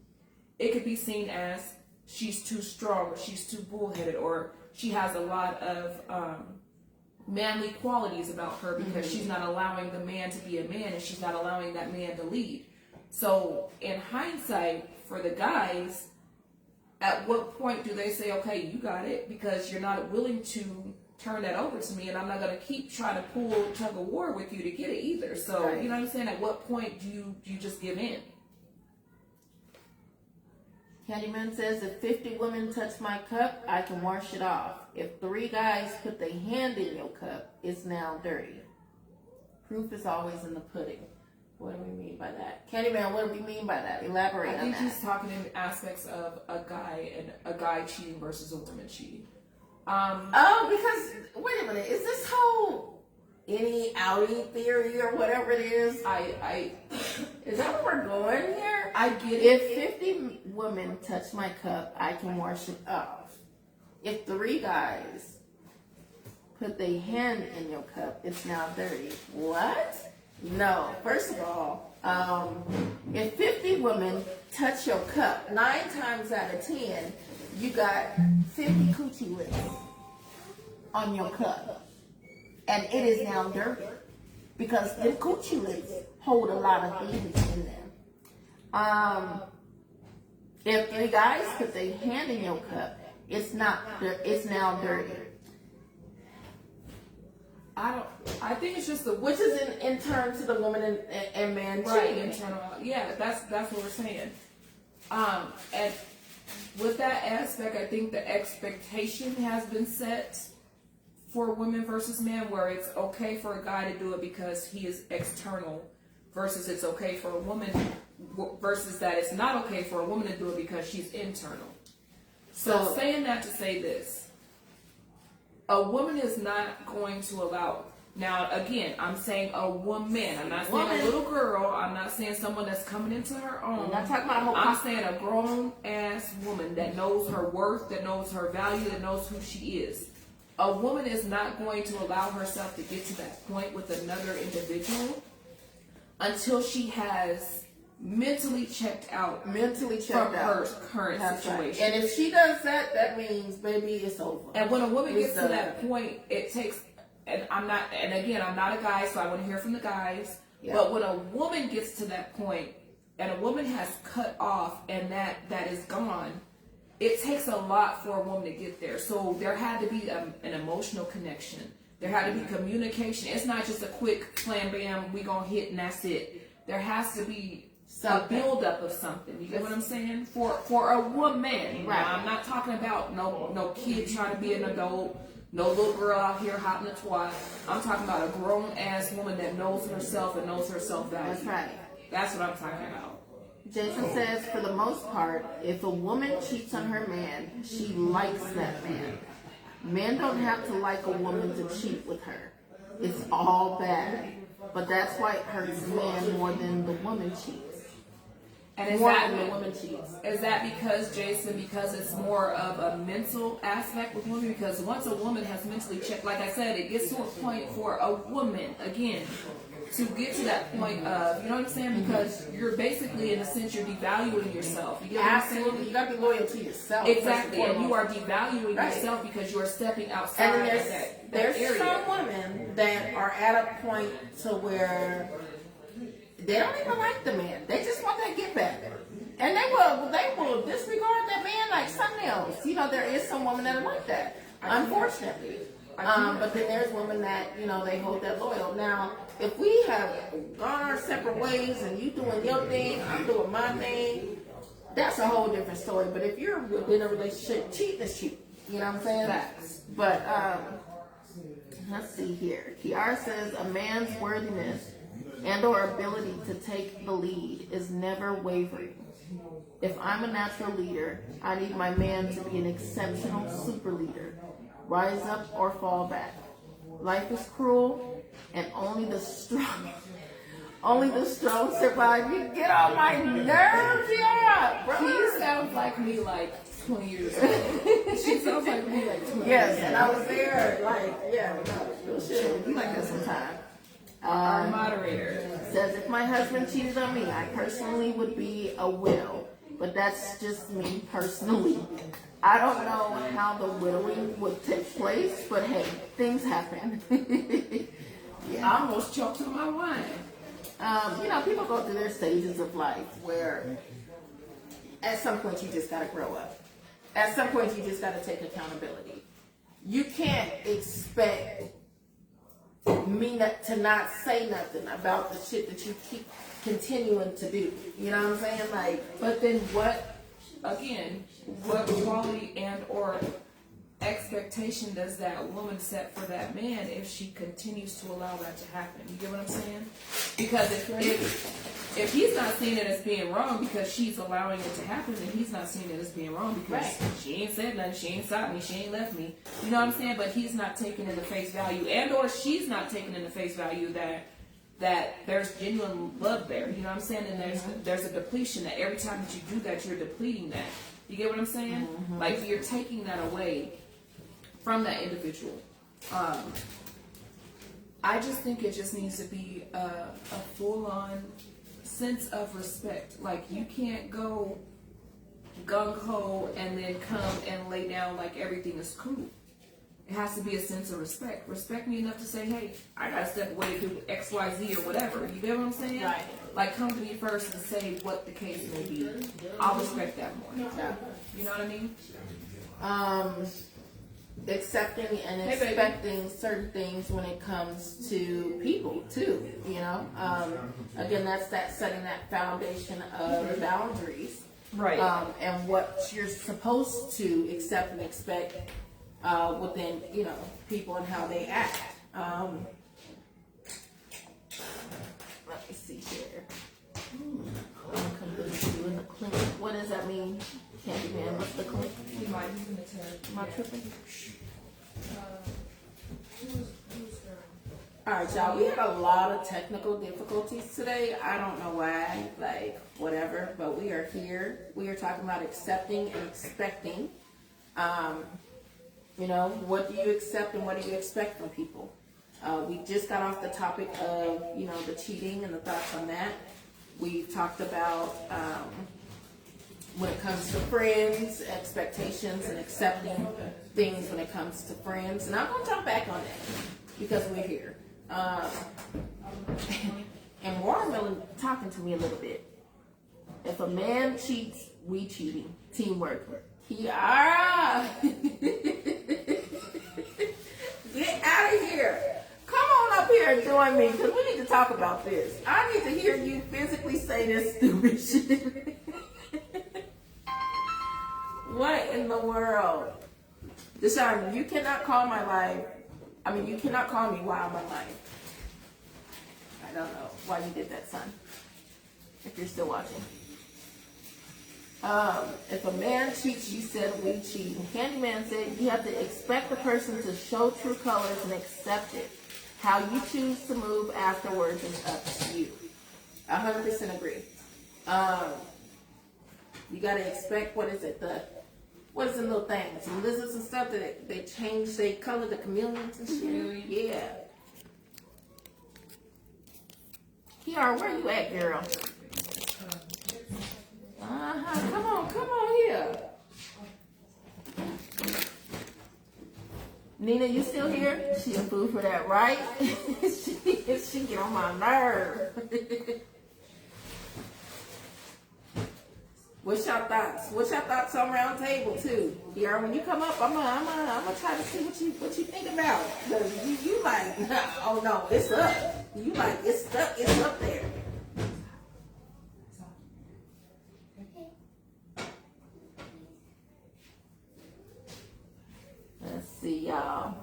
it could be seen as she's too strong or she's too bullheaded or she has a lot of manly qualities about her because she's not allowing the man to be a man and she's not allowing that man to lead. So in hindsight, for the guys, at what point do they say, okay, you got it, because you're not willing to turn that over to me, and I'm not gonna keep trying to pull tug of war with you to get it either. So Right. you know what I'm saying? At what point do you just give in? Candyman says, if 50 women touch my cup, I can wash it off. If 3 guys put their hand in your cup, it's now dirty. Proof is always in the pudding. What do we mean by that? Candyman, what do we mean by that? Elaborate I on think that. he's talking in aspects of a guy cheating versus a woman cheating. Oh, because, wait a minute, is this whole any outie theory or whatever it is? Is that where we're going here? I get it. If 50 women touch my cup, I can wash it off. If 3 guys put their hand in your cup, it's now dirty. What? No. First of all, if 50 women touch your cup, 9 times out of 10, you got 50 coochie lips on your cup. And it is now dirty. Because the coochie lips hold a lot of things in them. If 3 guys put their hand in your cup, it's now dirty. I think it's just the Which is in terms of the woman and man right cheating. internal. Yeah, that's what we're saying. And with that aspect, I think the expectation has been set for women versus men, where it's okay for a guy to do it because he is external, versus it's okay for a woman, versus that it's not okay for a woman to do it because she's internal. So saying that to say this, a woman is not going to allow. Now, again, I'm saying a woman. I'm not saying a little girl. I'm not saying someone that's coming into her own. I'm not talking about I'm saying a grown ass woman that knows her worth, that knows her value, that knows who she is. A woman is not going to allow herself to get to that point with another individual until she has mentally checked out from her current situation. Right. And if she does that, that means, baby, it's over. And when a woman gets to that point, it takes, and I'm not a guy, so I want to hear from the guys. Yeah. But when a woman gets to that point, and a woman has cut off, and that is gone, it takes a lot for a woman to get there. So there had to be an emotional connection. There had to be communication. It's not just a quick slam bam, we gonna hit and that's it. There has to be a build up of something. You get what I'm saying? For a woman. Right. Now, I'm not talking about no kid trying to be an adult, no little girl out here hot in the twat. I'm talking about a grown ass woman that knows herself and knows her self value. That's right. That's what I'm talking about. Jason says, for the most part, if a woman cheats on her man, she likes that man. Men don't have to like a woman to cheat with her. It's all bad. But that's why it hurts men more than the woman cheats. And is that because, Jason, because it's more of a mental aspect with women? Because once a woman has mentally checked, like I said, it gets to a point for a woman, again, to get to that point of, you know what I'm saying? Because you're basically, in a sense, you're devaluing yourself. You get what I'm saying? Absolutely. You gotta be loyal to yourself. Exactly. And you are devaluing yourself because you are stepping outside and of that there's area. some women that are at a point to where they don't even like the man. They just want that get back. And they will disregard that man like something else. You know, there is some women that are like that, unfortunately. But then there's women that, you know, they hold that loyal. Now, if we have gone our separate ways and you doing your thing, I'm doing my thing, that's a whole different story. But if you're within a relationship, cheating is cheating. You know what I'm saying? Facts. But let's see here. Kiara says a man's worthiness and or ability to take the lead is never wavering. If I'm a natural leader, I need my man to be an exceptional super leader. Rise up or fall back. Life is cruel, and only the strong survive. You get on my nerves, yeah, bro. He sounds like me like 20 years ago. She sounds like me like 20 years ago. Yes, and I was there, like, yeah, no, shit, be like that sometime. Our moderator says, if my husband cheated on me, I personally would be a widow. But that's just me personally. I don't know how the widowing would take place, but hey, things happen. Yeah. I almost choked on my wine. You know, people go through their stages of life where at some point you just gotta grow up. At some point you just gotta take accountability. you can't expect me to not say nothing about the shit that you keep continuing to do. You know what I'm saying? Like, But then what quality and or expectation does that woman set for that man if she continues to allow that to happen? You get what I'm saying? Because if he's not seeing it as being wrong because she's allowing it to happen, then he's not seeing it as being wrong because she ain't said nothing, she ain't stopped me, she ain't left me. You know what I'm saying? But he's not taking into face value, and or she's not taking into face value that there's genuine love there. You know what I'm saying? And there's a depletion that every time that you do that, you're depleting that. You get what I'm saying? Like you're taking that away from that individual. I just think it just needs to be a full-on sense of respect. Like you can't go gung-ho and then come and lay down like everything is cool. It has to be a sense of respect. Respect me enough to say, hey, I gotta step away to do X, Y, Z or whatever. You get what I'm saying? Right. Like come to me first and say what the case may be. I'll respect that more. yeah. You know what I mean? Accepting and expecting certain things when it comes to people too, you know. Again, that's that setting that foundation of boundaries, Right. and what you're supposed to accept and expect within, you know, people and how they act. Let me see here. I'm convinced you in the clinic. What does that mean? Candyman, what's the clinic? Am I tripping? Alright, y'all, we had a lot of technical difficulties today. I don't know why, like, whatever, but we are here. We are talking about accepting and expecting. You know, what do you accept and what do you expect from people? We just got off the topic of, you know, the cheating and the thoughts on that. We talked about, when it comes to friends, expectations, and accepting things when it comes to friends. And I'm going to jump back on that because we're here. And Watermelon talking to me a little bit. If a man cheats, we cheating. Teamwork. Get out of here. Come on up here and join me because we need to talk about this. I need to hear you physically say this stupid shit. What in the world? Deshaun, you cannot call my life. I mean, you cannot call me while I'm alive. I don't know why you did that, son. If you're still watching. If a man cheats, you said we cheat. And Candyman said you have to expect the person to show true colors and accept it. How you choose to move afterwards is up to you. 100% agree. You gotta expect, what is it, what is the little things, the lizards and stuff that they change, they color, the chameleons and shit. Yeah. Kiara, where you at, girl? Come on here. Nina, you still here? She a fool for that, right? she get on my nerve. What's your thoughts? What's your thoughts on round table too? Kiara, when you come up, I'm gonna try to see what you think about. Cause you like, oh no, it's up. You like, it's stuck, it's up there. Let's see, y'all.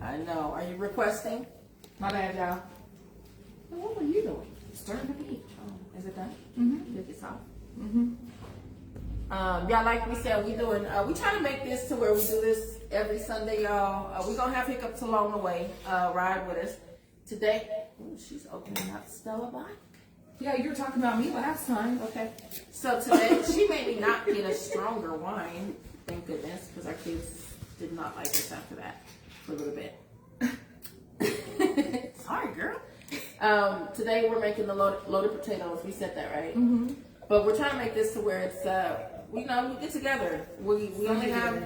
I know. Are you requesting? My bad, y'all. What were you doing? Stirring the meat. Oh, is it done? Mm-hmm. Look, it's off. Y'all, like we said, we trying to make this to where we do this every Sunday, y'all. We're gonna have hiccups along the way. Ride with us. Today, she's opening up Stella Black. Yeah, you were talking about me last time. Okay. So today, she made me not get a stronger wine. Thank goodness, because our kids did not like this after that for a little bit. Sorry, girl. Today we're making the loaded potatoes. We said that, right? Mm-hmm. But we're trying to make this to where it's, we get together. We only have,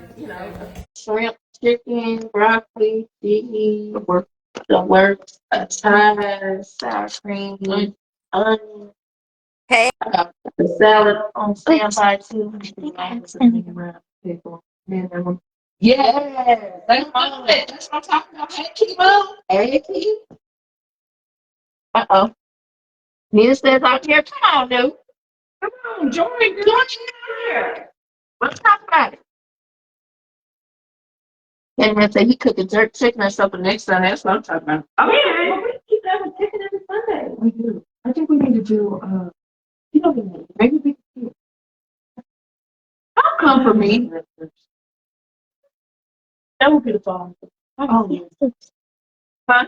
shrimp, chicken, broccoli, cheese, the works, chives, sour cream, onion. Hey. The salad on standby too. People. Yeah, that's what I'm talking about. Hey, Kimo. Hey, Kimo. Uh-oh. Nina says out here, come on, dude. Come on, join here. Let's talk about it. And I say he cooking jerk chicken or something next Sunday. That's what I'm talking about. Oh, yeah. Well, we keep having chicken every Sunday. We do. I think we need to do, you know, maybe we can. Don't come for me. That would be the phone. Oh, yeah. Huh?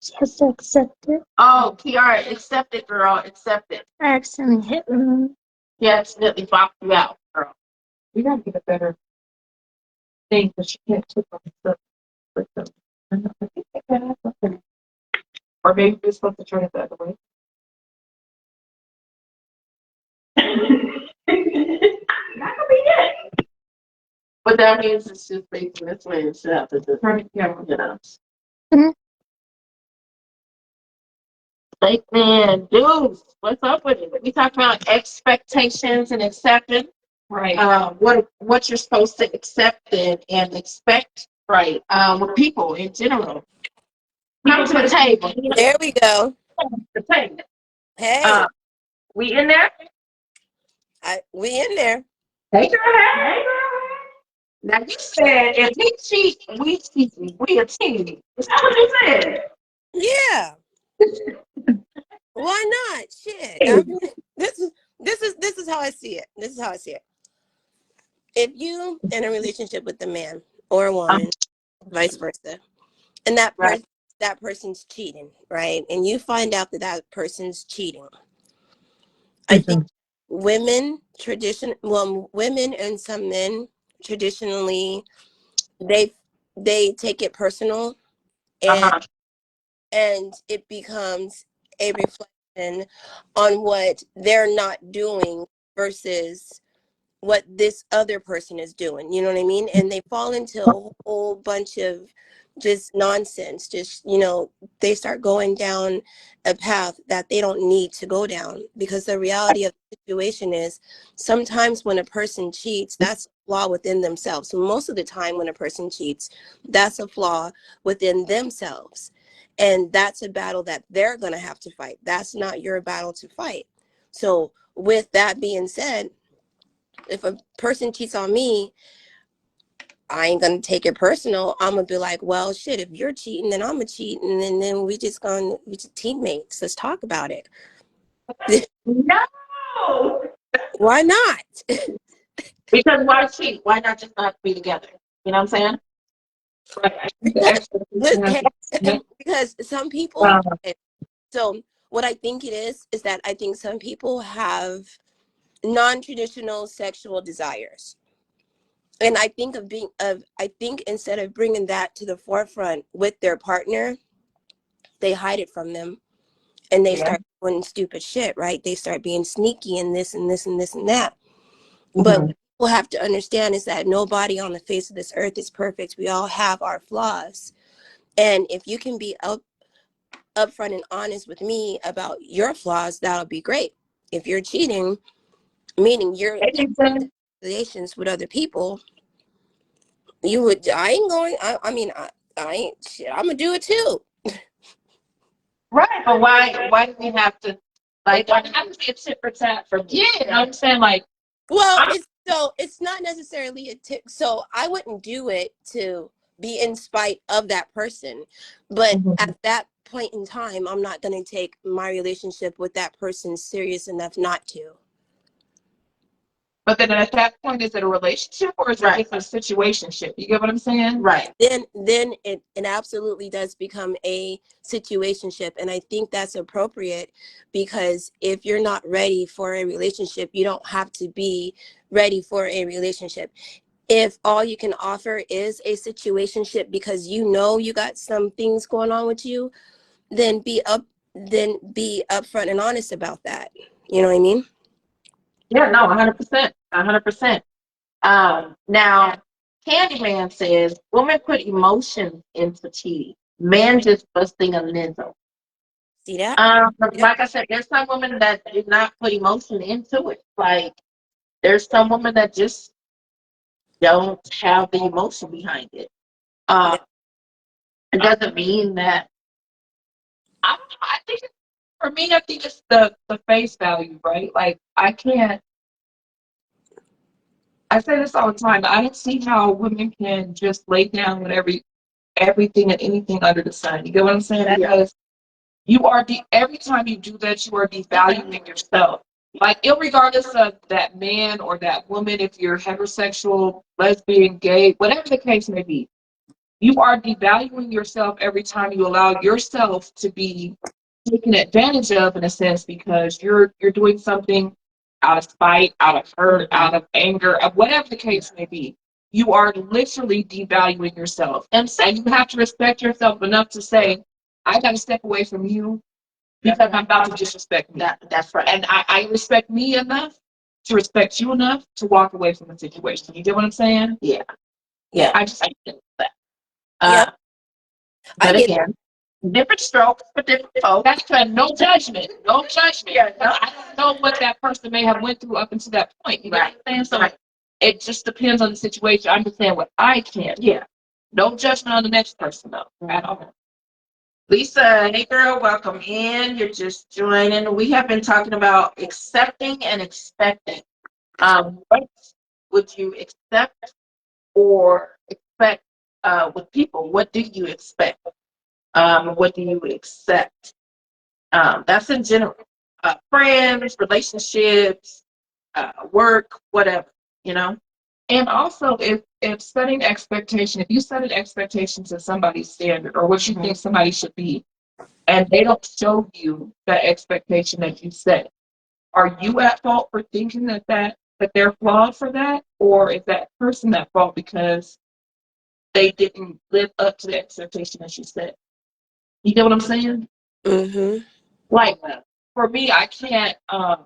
Just accept it. Oh, Kiara, accept it, girl. Accept it. I accidentally hit remove. She accidentally blocked you out, girl. We gotta get a better thing because she can't click on stuff with them. I think they can have something. Or maybe we're supposed to turn it the other way. That could be it. What that means is just facing this way instead of the turn the camera, you know. Mhm. Like, man, dudes, what's up with it? We talk about expectations and acceptance. Right. What you're supposed to accept and expect. Right. With people in general. Come to the table. There we go. The table. Hey, We in there? we in there. Hey, girl. Hey, girl. Now you said if he cheats, we cheat. We a team. Is that what you said? Yeah. Why not? Shit. I mean, this is how I see it. This is how I see it. If you in a relationship with a man or a woman, vice versa, and Right. that person's cheating, right? And you find out that that person's cheating. I think women and some men traditionally they take it personal, and and it becomes a reflection on what they're not doing versus what this other person is doing. You know what I mean? And they fall into a whole bunch of just nonsense. Just, they start going down a path that they don't need to go down, because the reality of the situation is sometimes when a person cheats, that's a flaw within themselves. So most of the time when a person cheats, that's a flaw within themselves. And that's a battle that they're going to have to fight. That's not your battle to fight. So with that being said, if a person cheats on me, I ain't gonna take it personal. I'm gonna be like, well, shit, if you're cheating, then I'm a cheat, and then we just teammates. Let's talk about it. No. Why not? Because why cheat? Why not just not be together? You know what I'm saying? Because some people. So what I think it is that I think some people have non-traditional sexual desires. And I think instead of bringing that to the forefront with their partner, they hide it from them, and they start doing stupid shit, right? They start being sneaky and this and this and this and that. But what people have to understand is that nobody on the face of this earth is perfect. We all have our flaws. And if you can be upfront and honest with me about your flaws, that'll be great. If you're cheating, meaning you're in relations with other people, I ain't going, I mean, I ain't, shit, I'm gonna do it too. Right, but why do we have to, like, why have to be a tit for tat for me? You know what I'm saying? Like, well, it's not necessarily a tip. So I wouldn't do it to be in spite of that person, but at that point in time, I'm not going to take my relationship with that person serious enough not to. But then at that point, is it a relationship or is it just a situationship? You get what I'm saying? Right. Then it absolutely does become a situationship, and I think that's appropriate, because if you're not ready for a relationship, you don't have to be ready for a relationship. If all you can offer is a situationship because you got some things going on with you, then be upfront and honest about that. You know what I mean? Yeah, no, 100%. 100%. Now, Candyman says, women put emotion into cheating. Men just busting a nizzle. See that? Like I said, there's some women that do not put emotion into it. Like, there's some women that just don't have the emotion behind it. It doesn't mean that. I don't know. I think for me, I think it's the face value, right? Like I can't. I say this all the time. I don't see how women can just lay down with everything and anything under the sun. You get what I'm saying? Yeah. Because you are every time you do that, you are devaluing yourself. Like, irregardless of that man or that woman, if you're heterosexual, lesbian, gay, whatever the case may be, you are devaluing yourself every time you allow yourself to be taken advantage of, in a sense, because you're doing something out of spite, out of hurt, out of anger, of whatever the case may be. You are literally devaluing yourself, and you have to respect yourself enough to say, I got to step away from you because I'm about to disrespect me. That's right. And I respect me enough to respect you enough to walk away from the situation. You get what I'm saying? Yeah. Yeah. I just think that. Yep. I But get again, different strokes for different folks. That's right. No judgment. No judgment. Yeah, no. I don't know what that person may have went through up until that point. You know what I'm saying? So Right. it just depends on the situation. I understand what I can. Yeah. No judgment on the next person though. At all. Lisa, hey girl, welcome in. You're just joining. We have been talking about accepting and expecting. What would you accept or expect with people? What do you expect? What do you accept? That's in general. Friends, relationships, work, whatever, you know? And also, if setting expectation, if you set an expectation to somebody's standard or what you think somebody should be, and they don't show you that expectation that you set, are you at fault for thinking that they're flawed for that, or is that person at fault because they didn't live up to the expectation that you set? You get what I'm saying? Mm-hmm. Like for me, I can't. I'm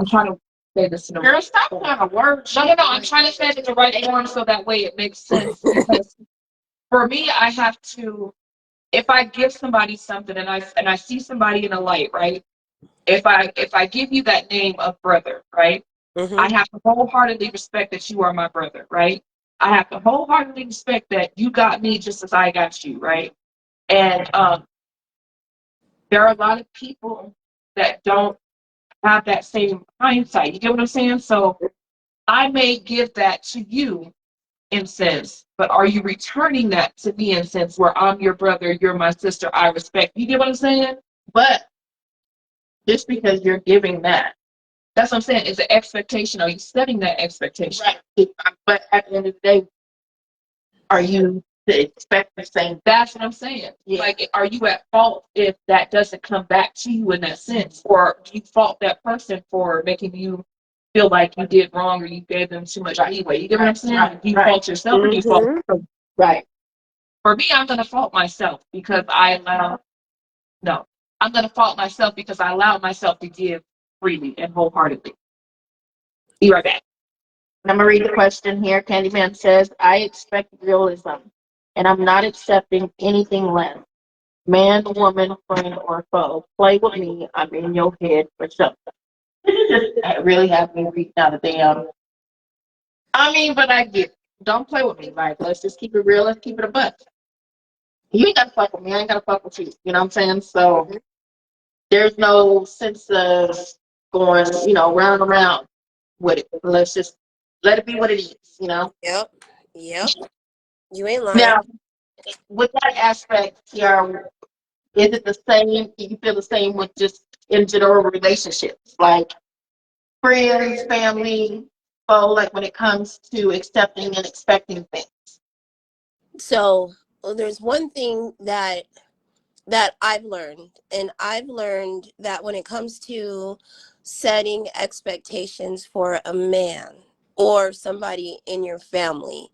trying to say this in a Girl, stop trying to work. no. I'm trying to say it in the right form so that way it makes sense. Because for me, I have to. If I give somebody something and I see somebody in a light, right? If I give you that name of brother, right? Mm-hmm. I have to wholeheartedly respect that you are my brother, right? I have to wholeheartedly respect that you got me just as I got you, right? And there are a lot of people that don't have that same hindsight. You get what I'm saying? So I may give that to you in sense, but are you returning that to me in sense where I'm your brother, you're my sister, I respect you? Get what I'm saying? But just because you're giving that, That's what I'm saying. It's an expectation. Are you setting that expectation? right? But at the end of the day, are you to expect the same? That's what I'm saying. Yeah. Like, are you at fault if that doesn't come back to you in that sense? Or do you fault that person for making you feel like you did wrong or you gave them too much leeway? You get what I'm saying? Right. Do you Right. fault yourself or do you fault Mhm. them? Right. For me, I'm going to fault myself because no, I'm going to fault myself because I allowed myself to give freely and wholeheartedly. Be right back. I'm gonna read the question here. Candyman says, I expect realism, and I'm not accepting anything less. Man, woman, friend, or foe. Play with me. I'm in your head for something. That really have me reading out of damn. I mean, but I get it. Don't play with me. Like, let's just keep it real. Let's keep it a buck. You ain't gotta fuck with me. I ain't gotta fuck with you. You know what I'm saying? So there's no sense of going, round and round with it. Let's just let it be what it is. Yep. Yep. You ain't lying. Now, with that aspect, Kiara, is it the same? Do you feel the same with just in general relationships, like friends, family, like when it comes to accepting and expecting things? So there's one thing that I've learned, and I've learned that when it comes to setting expectations for a man or somebody in your family,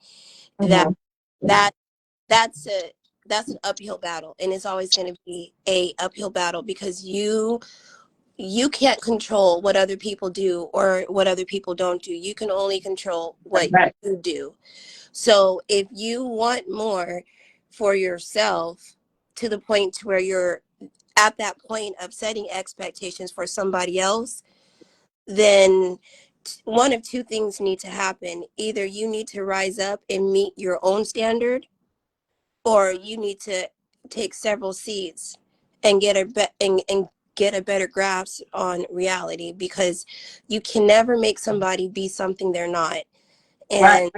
that Mhm. that that's a that's an uphill battle, and it's always going to be a uphill battle because you can't control what other people do or what other people don't do. You can only control what Right. you do. So if you want more for yourself to the point to where you're at that point of setting expectations for somebody else, then one of two things need to happen. Either you need to rise up and meet your own standard, or you need to take several seats and get and get a better grasp on reality, because you can never make somebody be something they're not. And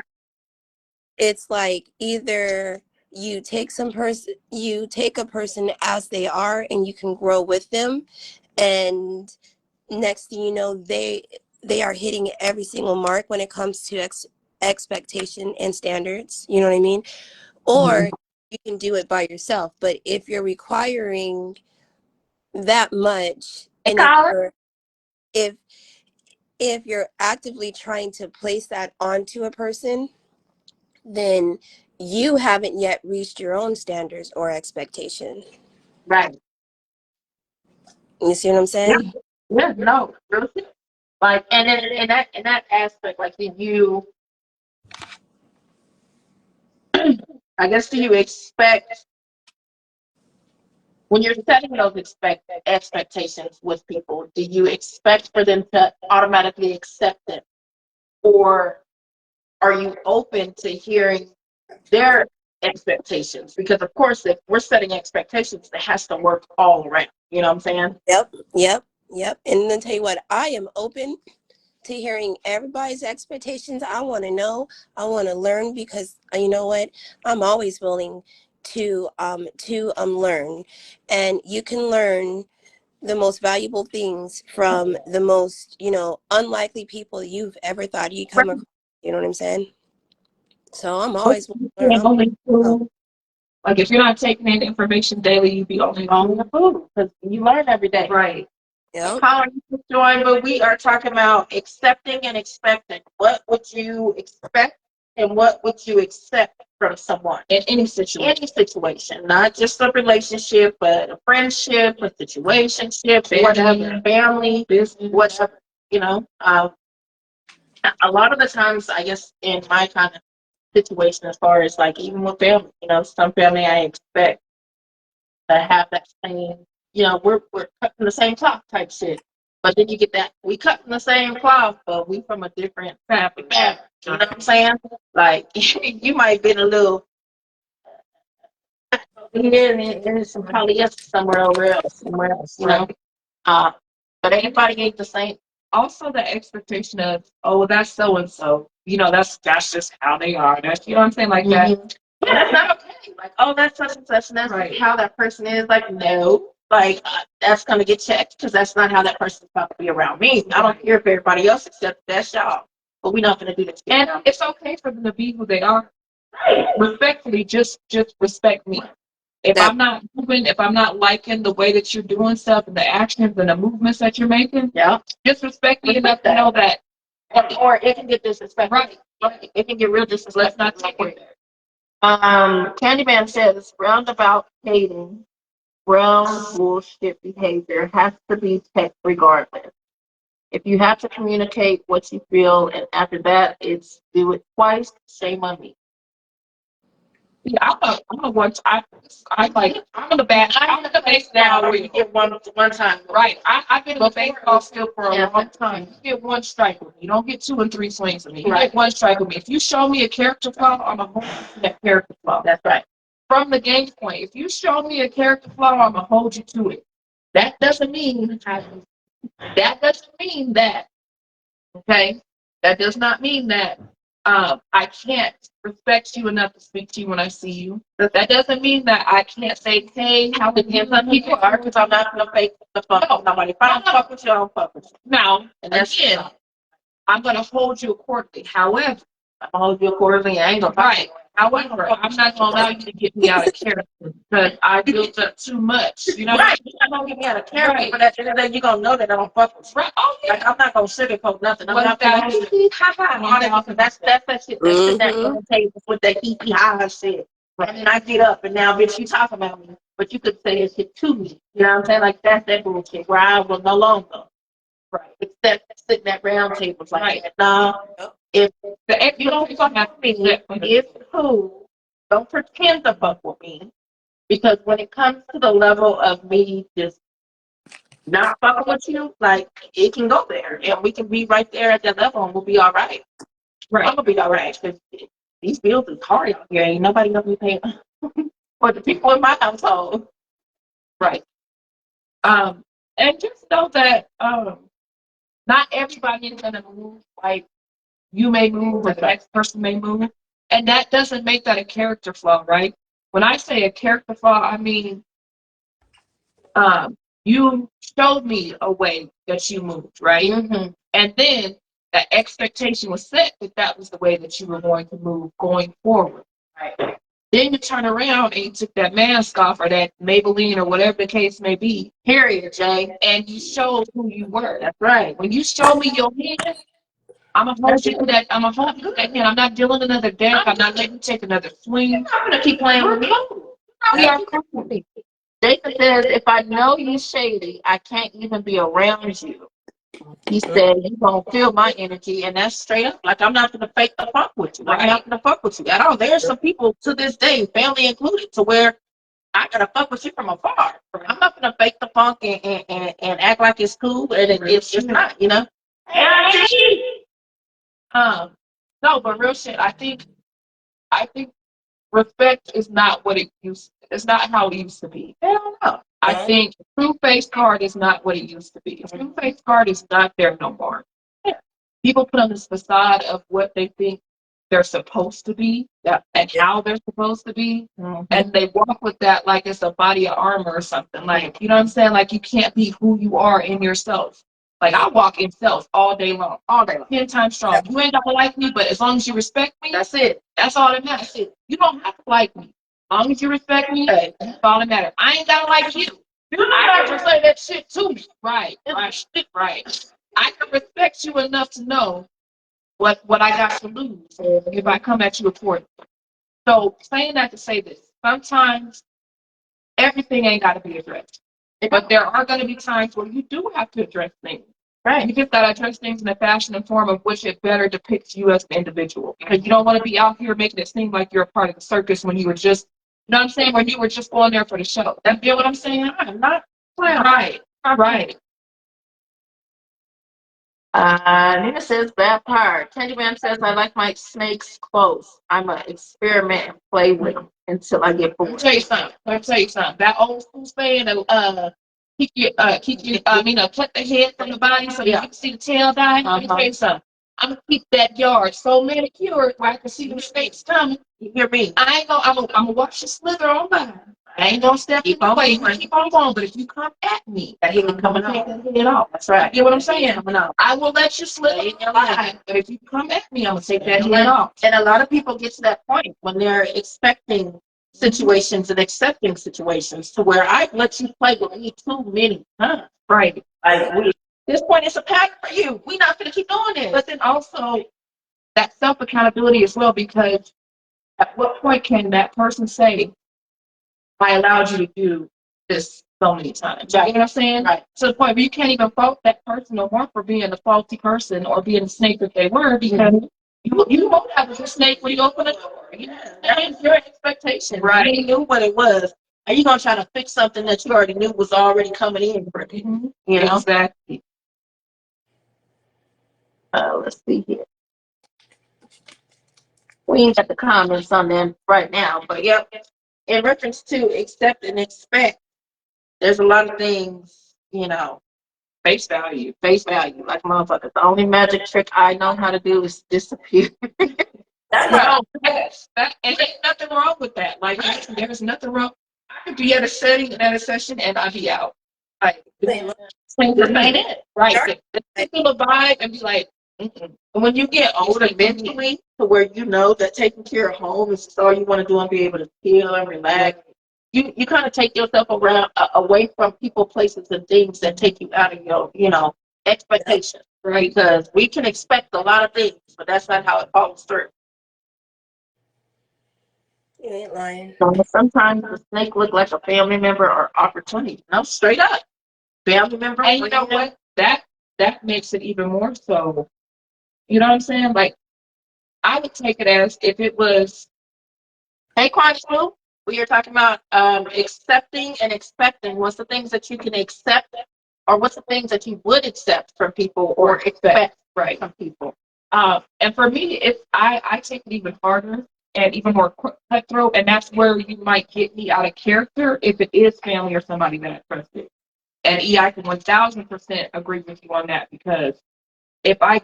it's like, either you take a person as they are and you can grow with them, and next thing you know, they are hitting every single mark when it comes to expectation and standards, you know what I mean? Or you can do it by yourself. But if you're requiring that much, and if if you're actively trying to place that onto a person, then you haven't yet reached your own standards or expectation. Right. You see what I'm saying? Yeah, no, really. Like, and then in that aspect, like, do you, I guess, do you expect, when you're setting those expectations with people, do you expect for them to automatically accept it, or are you open to hearing their expectations? Because of course, if we're setting expectations, it has to work all around. You know what I'm saying? Yep. And then tell you what, I am open to hearing everybody's expectations. I want to know. I want to learn, because you know what? I'm always willing to learn, and you can learn the most valuable things from the most, unlikely people you've ever thought you'd come across. You know what I'm saying? So I'm always willing to learn. Like, if you're not taking in information daily, you'd be only On the food, because you learn every day. right. Yep. Calling you to join, but we are talking about accepting and expecting. What would you expect and what would you accept from someone in any situation? Any situation, not just a relationship, but a friendship, a situationship, whatever, family, business, whatever. You know, a lot of the times, I guess, in my kind of situation, as far as like even with family, some family I expect to have that same, we're cut from the same cloth type shit. But then you get that we cut from the same cloth, but we from a different fabric. You know what I'm saying? Like, you might be a little here and there's some polyester somewhere else, but everybody ain't the same. Also, the expectation of, oh, well, that's so and so. That's just how they are. That's, you know what I'm saying, like that. Yeah, that's not okay. Like, oh, that's such and such, and that's Right. how that person is. Like, no, like, that's gonna get checked, because that's not how that person's about to be around me. I don't care if everybody else accepts that, y'all, but we're not gonna do that. And it's okay for them to be who they are. Respectfully, just respect me. If I'm not moving, if I'm not liking the way that you're doing stuff and the actions and the movements that you're making, just respect me enough to know that. Or it can get disrespectful. Right. It can get real disrespectful. Let's not take it there. Candyman says roundabout hating, brown bullshit behavior has to be checked regardless. If you have to communicate what you feel, and after that, it's do it twice, shame on me. Yeah, I'm a one. I'm in the baseball where you get one time. Right. I've been in the baseball still for a long time. You get one strike with me. You don't get 2 and 3 swings with me. You get one strike with me. If you show me a character flaw, I'm gonna hold you to that character flaw. That's right. From the game point, if you show me a character flaw, I'm gonna hold you to it. That doesn't mean that. Okay. That does not mean that I can't respect you enough to speak to you when I see you. That doesn't mean that I can't say, hey, how would you? Some people are, because I'm not gonna fake the fuck with nobody. If I don't fuck with you, I don't fuck with you. Now, again, I'm gonna hold you accordingly. However, I'm gonna hold you accordingly. I ain't gonna right. However, I'm not gonna allow you to get me out of character because I built up too much. You know, right? You're not gonna get me out of character, but at the end of the day, you're gonna know that I don't fuck with you. Right. Oh yeah. Like, I'm not gonna sugarcoat nothing. I'm not gonna that's that shit. That shit that on the table with that hee ha shit. And then I get up and now, bitch, you talk about me, but you could say that shit to me. You know what I'm saying? Like, that's that bullshit where I will no longer. Right. Except sitting at round tables like that. No. If you don't fuck with me, it's cool. Don't pretend to fuck with me. Because when it comes to the level of me just not fucking with you, like it can go there, and we can be right there at that level, and we'll be all right. Right. I'm gonna be all right because these bills is hard out here. Ain't nobody gonna be paying for the people in my household. Right. And just know that not everybody is gonna move like you may move or the next person may move. And that doesn't make that a character flaw, right? When I say a character flaw, I mean you showed me a way that you moved, right? Mm-hmm. And then the expectation was set that that was the way that you were going to move going forward. Right. Then you turn around and you took that mask off or that Maybelline or whatever the case may be. Period, Jay. And you showed who you were. That's right. When you show me your hand, I'm gonna hold you to that. I'm gonna hold you to that hand. I'm not dealing another deck. I'm not letting you take another swing. You're not gonna keep playing with me. We are cool. Jacob says, if I know you shady, I can't even be around you. He said, you're going to feel my energy, and that's straight up. Like, I'm not going to fake the fuck with you. Like, I'm not going to fuck with you at all. There's some people to this day, family included, to where I got to fuck with you from afar. I'm not going to fake the funk and act like it's cool, and it's just not, you know? No, but real shit, I think respect is not what it used. It's not how it used to be. Hell no. I think true face card is not what it used to be. True face card is not there no more. People put on this facade of what they think they're supposed to be and how they're supposed to be, and they walk with that like it's a body of armor or something. Like, you know what I'm saying? Like, you can't be who you are in yourself. Like, I walk in self all day long, 10 times strong. You ain't gotta like me, but as long as you respect me, That's it. that's all that matters. You don't have to like me. As long as you respect me, that's all that matters. I ain't gotta like you. I can say that shit to me. Right. I can respect you enough to know what I got to lose if I come at you accordingly. So saying that to say this, sometimes everything ain't got to be addressed. But there are going to be times where you do have to address things. Right. You just got to address things in a fashion and form of which it better depicts you as an individual. Because you don't want to be out here making it seem like you're a part of the circus when you were just, you know what I'm saying, when you were just going there for the show. That feel what I'm saying? I'm not playing. Right. Nina says, bad part. Candyman says, I like my snakes close. I'm going to experiment and play with them until I get bored. Let me tell you something. That old school saying, cut the head from the body so you can see the tail die. Let me tell you something. I'm going to keep that yard so manicured where I can see the snakes coming. You hear me? I'm gonna watch you slither on by. I ain't gonna step in the way. You keep on going, but if you come at me, that head coming take off. that head off. That's right. You know what I'm saying? Coming off. I will let you slither in your line, but if you come at me, I'm gonna take that head off. And a lot of people get to that point when they're expecting situations and accepting situations to where I've let you play with me too many times. Right. Like, this point is a pattern for you. We're not gonna keep doing this. But then also that self accountability as well, because at what point can that person say, I allowed you to do this so many times? Right. You know what I'm saying? Right. To the point where you can't even fault that person no more for being a faulty person or being the snake that they were, because you won't have a snake when you open the door. You know? That's your expectation. Right. You knew what it was. Are you gonna try to fix something that you already knew was already coming in? You know? Exactly. Let's see here. We ain't got the comments on them right now, but yep. In reference to accept and expect, there's a lot of things, Face value. Like motherfuckers. The only magic trick I know how to do is disappear. That's right. Yes. And there's nothing wrong with that. Like, there's nothing wrong. I could be at a setting and at a session and I'd be out. Like, this ain't it. Right. They feel a vibe and be like, mm-mm. When you get older mentally to where you know that taking care of home is just all you want to do and be able to chill and relax, you kind of take yourself away from people, places, and things that take you out of your, expectations, right? Because we can expect a lot of things, but that's not how it follows through. You ain't lying. So sometimes the snake look like a family member or opportunity. No, straight up. Family member. And you know what? That makes it even more so. You know what I'm saying? Like, I would take it as if it was. Hey, Quanchu, we are talking about accepting and expecting. What's the things that you can accept or what's the things that you would accept from people or expect Right. from people? And for me, I take it even harder and even more cutthroat, and that's where you might get me out of character if it is family or somebody that I trusted. And I can 1000% agree with you on that, because if I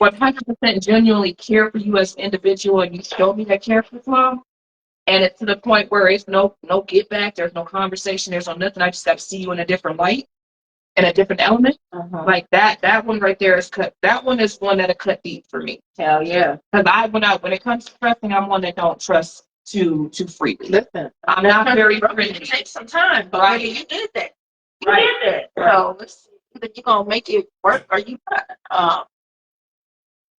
100% genuinely care for you as an individual and you show me that character flaw, and it's to the point where it's no get back, there's no conversation, there's no nothing, I just got to see you in a different light, in a different element. Like that one right there is cut. That one is one that'll cut deep for me. Hell yeah. Because when it comes to trusting, I'm one that don't trust too freely. Listen, I'm not very friendly. It takes some time, but Right. baby, you did that. You Right. did that. Right. So let's see that you're gonna make it work or you not.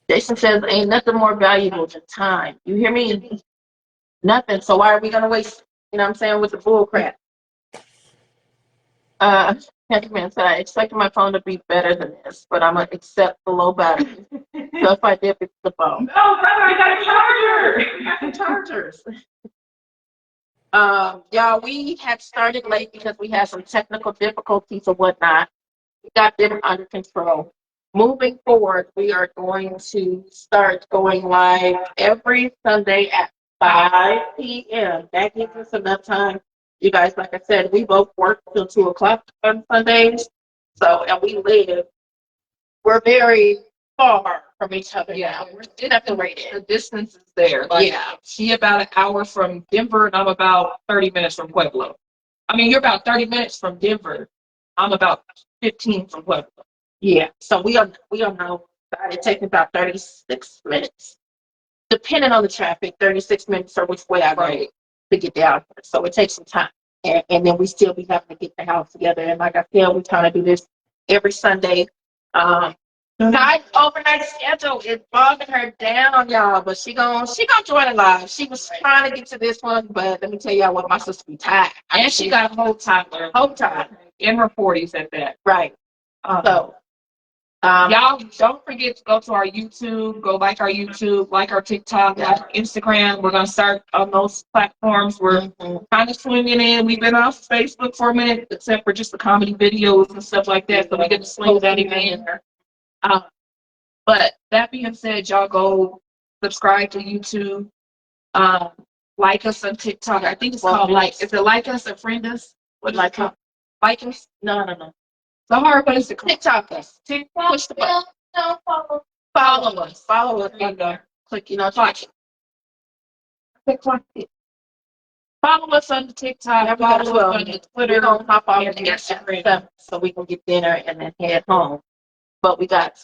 Jason says ain't nothing more valuable than time. You hear me? Nothing. So why are we gonna waste, you know what I'm saying, with the bull crap? Henchman said I expected my phone to be better than this, but I'm gonna accept the low battery. So if I dip, it's the phone. No, brother, I got a charger. We got the chargers. Y'all, we had started late because we had some technical difficulties or whatnot. We got them under control. Moving forward, we are going to start going live every Sunday at 5 p.m. That gives us enough time. You guys, like I said, we both work till 2 o'clock on Sundays. So, and we're very far from each other now. We're separated. The distance is there. Like, Yeah. she about an hour from Denver, and I'm about 30 minutes from Pueblo. I mean, you're about 30 minutes from Denver. I'm about 15 from Pueblo. Yeah. So we are now. It takes about 36 minutes, depending on the traffic. 36 minutes or which way I go to get down here. So it takes some time, and then we still be having to get the house together. And like I said, we trying to do this every Sunday. Night overnight schedule is bogging her down, y'all. But she gonna join it live. She was trying to get to this one, but let me tell y'all what, my sister be tired. And she got a whole toddler. Whole time. In her 40s at that. Right. So y'all don't forget to go to our YouTube, go like our YouTube, like our TikTok, like our Instagram. We're gonna start on those platforms. We're kind of swinging in. We've been off Facebook for a minute, except for just the comedy videos and stuff like that. So we get to swing that in. But that being said, y'all go subscribe to YouTube. Like us on TikTok. I think it's called like. Is it like us or friend us? What is it called? Like us? no. So hard, what is it called? TikTok us. Push the button. Follow us. Follow us. And click, touch. TikTok. Follow us on the TikTok. Follow us on the Twitter. We're gonna hop off and and Instagram. so we can get dinner and then head home. But we got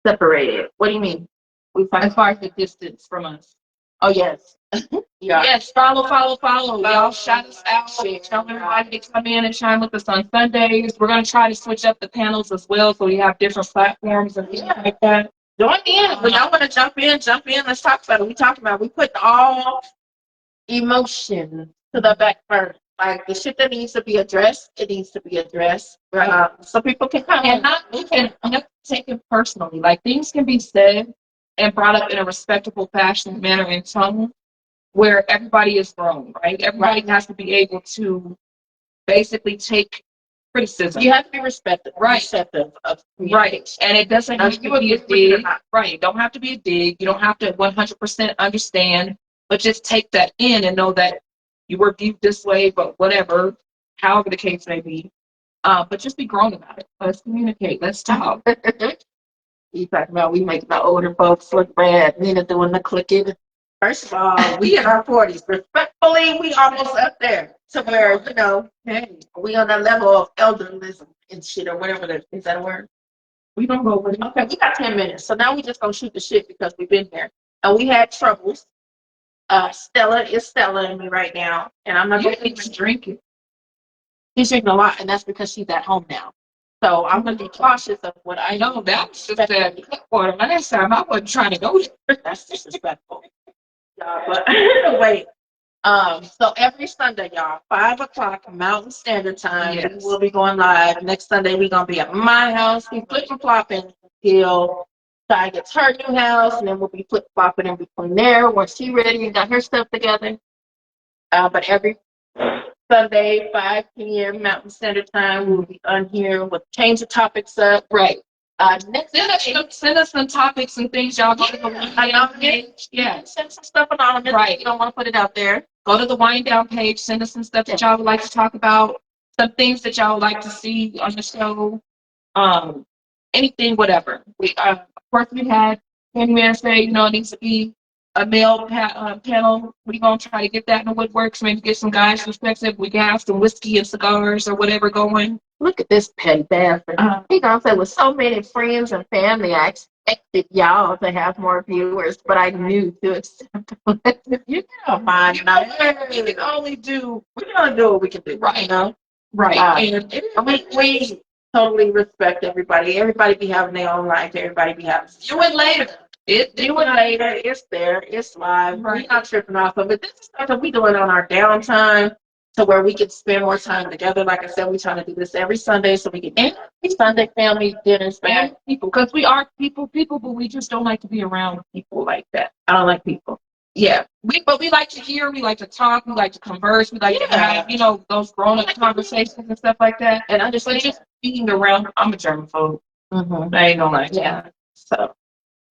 separated. What do you mean? As far as the distance from us. Oh yes. Yeah. Yes, follow. Y'all shout us out. Tell everybody to come in and shine with us on Sundays. We're going to try to switch up the panels as well, so we have different platforms and things like that. Join in. When y'all want to jump in. Let's talk about it. We put all emotion to the back burner. Like the shit that needs to be addressed, it needs to be addressed. Right. So people can come And not take it personally. Like, things can be said and brought up in a respectable fashion, manner, and tone, where everybody is grown, right? Everybody has to be able to basically take criticism. You have to be receptive of Right. And it doesn't have to be a dig. Right. It don't have to be a dig. You don't have to 100% understand, but just take that in and know that you were viewed this way, but whatever, however the case may be. But just be grown about it. Let's communicate. Let's talk. You talking about we making the older folks look bad, Nina doing the clicking. First of all, we in our 40s. Respectfully, we almost up there to where, hey, we on that level of elderlism and shit or whatever that is. That a word? We don't go with it. Okay, we got 10 minutes. So now we just gonna shoot the shit because we've been here. And we had troubles. Stella is Stella in me right now. And I'm not You gonna need to drink it. She's drinking a lot, and that's because she's at home now. So I'm gonna be cautious of what I No, that's just that water. Last time I wasn't trying to go there. That's disrespectful. But wait. So every Sunday, y'all, 5 o'clock Mountain Standard Time, Yes. we will be going live. Next Sunday, we're gonna be at my house. We flipping flopping until Ty gets her new house, and then we'll be flip flopping in between there once she ready and got her stuff together. But every Sunday, 5 p.m. Mountain Standard Time. We'll be on here. We'll change the topics up. Right. Next Send us some topics and things y'all want to know. Yeah. Send some stuff anonymous. Right. You don't want to put it out there. Go to the Wind Down page. Send us some stuff that y'all would like to talk about. Some things that y'all would like to see on the show. Anything, whatever. We, of course, we had Candyman say, you know, it needs to be a male panel. We're gonna try to get that in the woodworks. Maybe get some guys' perspective. We can have some whiskey and cigars or whatever going. Look at this petty bastard. He gonna say, with so many friends and family, I expected y'all to have more viewers, but I knew to accept. You know, fine. You know, we can only do. We're gonna do what we can do, Right. You know, Right. and we totally respect everybody. Everybody be having their own life. Everybody be having. Do it later. Do it later. It's there. It's live. Right. We're not tripping off of it. This is something we doing on our downtime, to where we can spend more time together. Like I said, we're trying to do this every Sunday, so we can Sunday family dinners back. People, because we are people, but we just don't like to be around people like that. I don't like people. Yeah, but we like to hear, we like to talk, we like to converse, we like to have, you know, those grown-up conversations and stuff like that. And I just But just being around, I'm a germaphobe. Mm-hmm. I ain't gonna lie. Yeah. So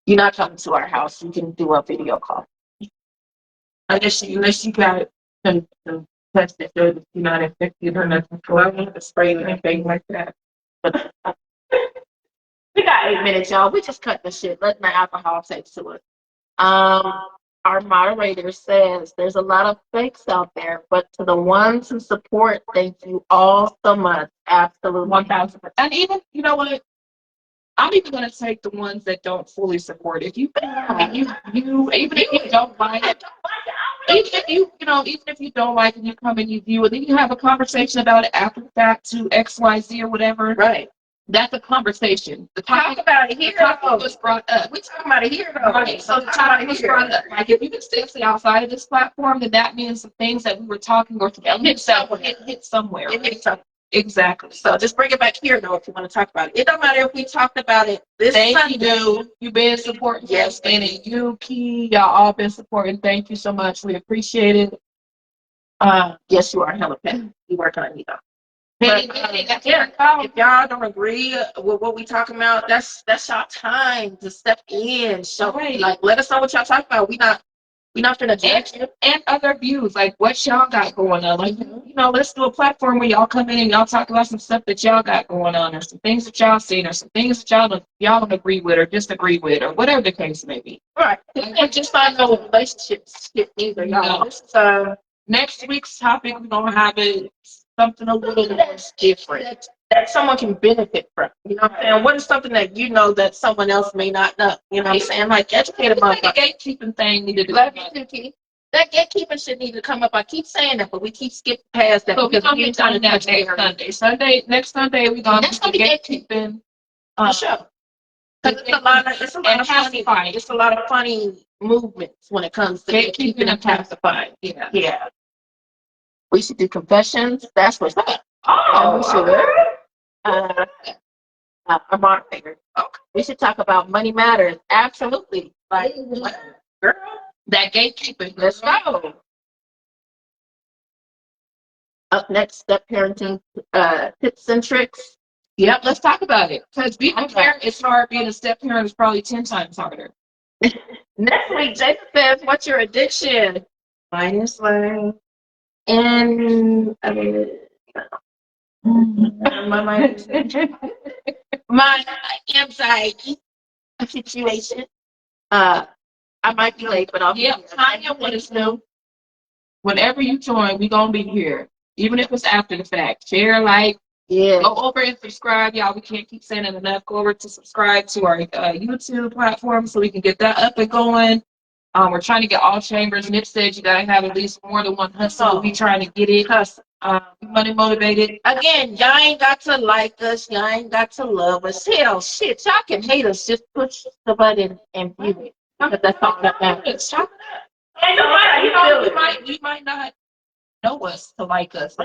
you're not coming to our house. You can do a video call. Unless you got some test that shows that you're not infected or nothing. So I don't have to spray or anything like that. We got 8 minutes, y'all. We just cut the shit, letting the alcohol take to it. Our moderator says there's a lot of fakes out there, but to the ones who support, thank you all so much. Absolutely. 1,000%. And even, you know what? I'm even gonna take the ones that don't fully support. If you even if you don't like it, even if you don't like it, you come and you view it, then you have a conversation about it after the fact to XYZ or whatever. Right. That's a conversation. The Talk topic, about it here. the topic was brought up. We talking about it here, though. Right. So the topic was brought up. Like if you can stay outside of this platform, then that means the things that we were talking or hit somewhere. It hit somewhere. Exactly. So just bring it back here, though, if you want to talk about it. It don't matter if we talked about it this Sunday. You've been supporting. Yes, and you, Key, y'all all been supporting. Thank you so much. We appreciate it. Yes, you are hella petty. You working on me, though. But, if y'all don't agree with what we talking about, that's y'all time to step in. Show like let us know what y'all talking about. We not gonna judge you. And other views, like what y'all got going on. Like, you know, let's do a platform where y'all come in and y'all talk about some stuff that y'all got going on, or some things that y'all seen, or some things that y'all don't agree with or disagree with, or whatever the case may be. Right. And just find no relationships shit either, y'all. No. Next week's topic, we're gonna have it something a little more different that someone can benefit from. You know what I'm saying? What is something that you know that someone else may not know? You know what I'm saying? Like educate them like the gatekeeping thing needed to love you too, Keith. That gatekeeping shit need to come up. I keep saying that, but we keep skipping past that. So we're gonna get done that next Sunday we're gonna be gatekeeping show. Because it's a lot of funny movements when it comes to gatekeeping and pacifying. Yeah. We should do confessions. That's what's up. Oh, we should. A moderator. Okay. We should talk about money matters. Absolutely. Like, girl, that gatekeeping. Let's go. Up next, step parenting tips and tricks. Yep, let's talk about it. Because being a parent is hard. Being a step parent is probably 10 times harder. Next week, Jason says, "What's your addiction?" Mine is learning. And my anxiety situation. I might be late, but I'll be here. Tanya, let us know. Whenever you join, we're gonna be here. Even if it's after the fact. Share, like, go over and subscribe, y'all. We can't keep saying it enough. Go over to subscribe to our YouTube platform so we can get that up and going. We're trying to get all chambers. Nip said you gotta have at least more than one hustle. We trying to get it. Money motivated. Again, y'all ain't got to like us. Y'all ain't got to love us. Hell, shit, y'all can hate us. Just push the button and view it. That's all that matters. We might not know us to like us. You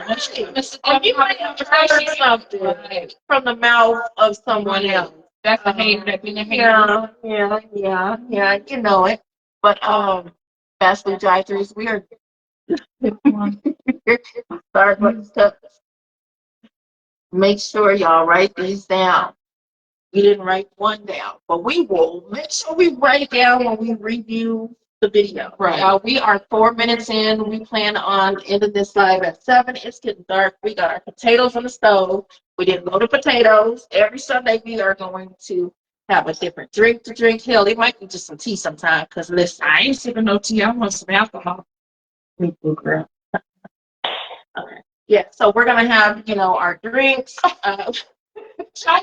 might have heard something from the mouth of someone else. That's a hater. That being a hater. Yeah. You know it. But fast food drive-thrus, we are Starbucks cups. Make sure y'all write these down. We didn't write one down, but we will make sure we write it down when we review the video. Right. We are 4 minutes in. We plan on ending this live at 7. It's getting dark. We got our potatoes on the stove. We did loaded potatoes. Every Sunday we are going to have a different drink to drink. Hell, it might be just some tea sometime. Cause listen, I ain't sipping no tea. I want some alcohol. me too, girl. Okay. Yeah. So we're gonna have, our drinks. I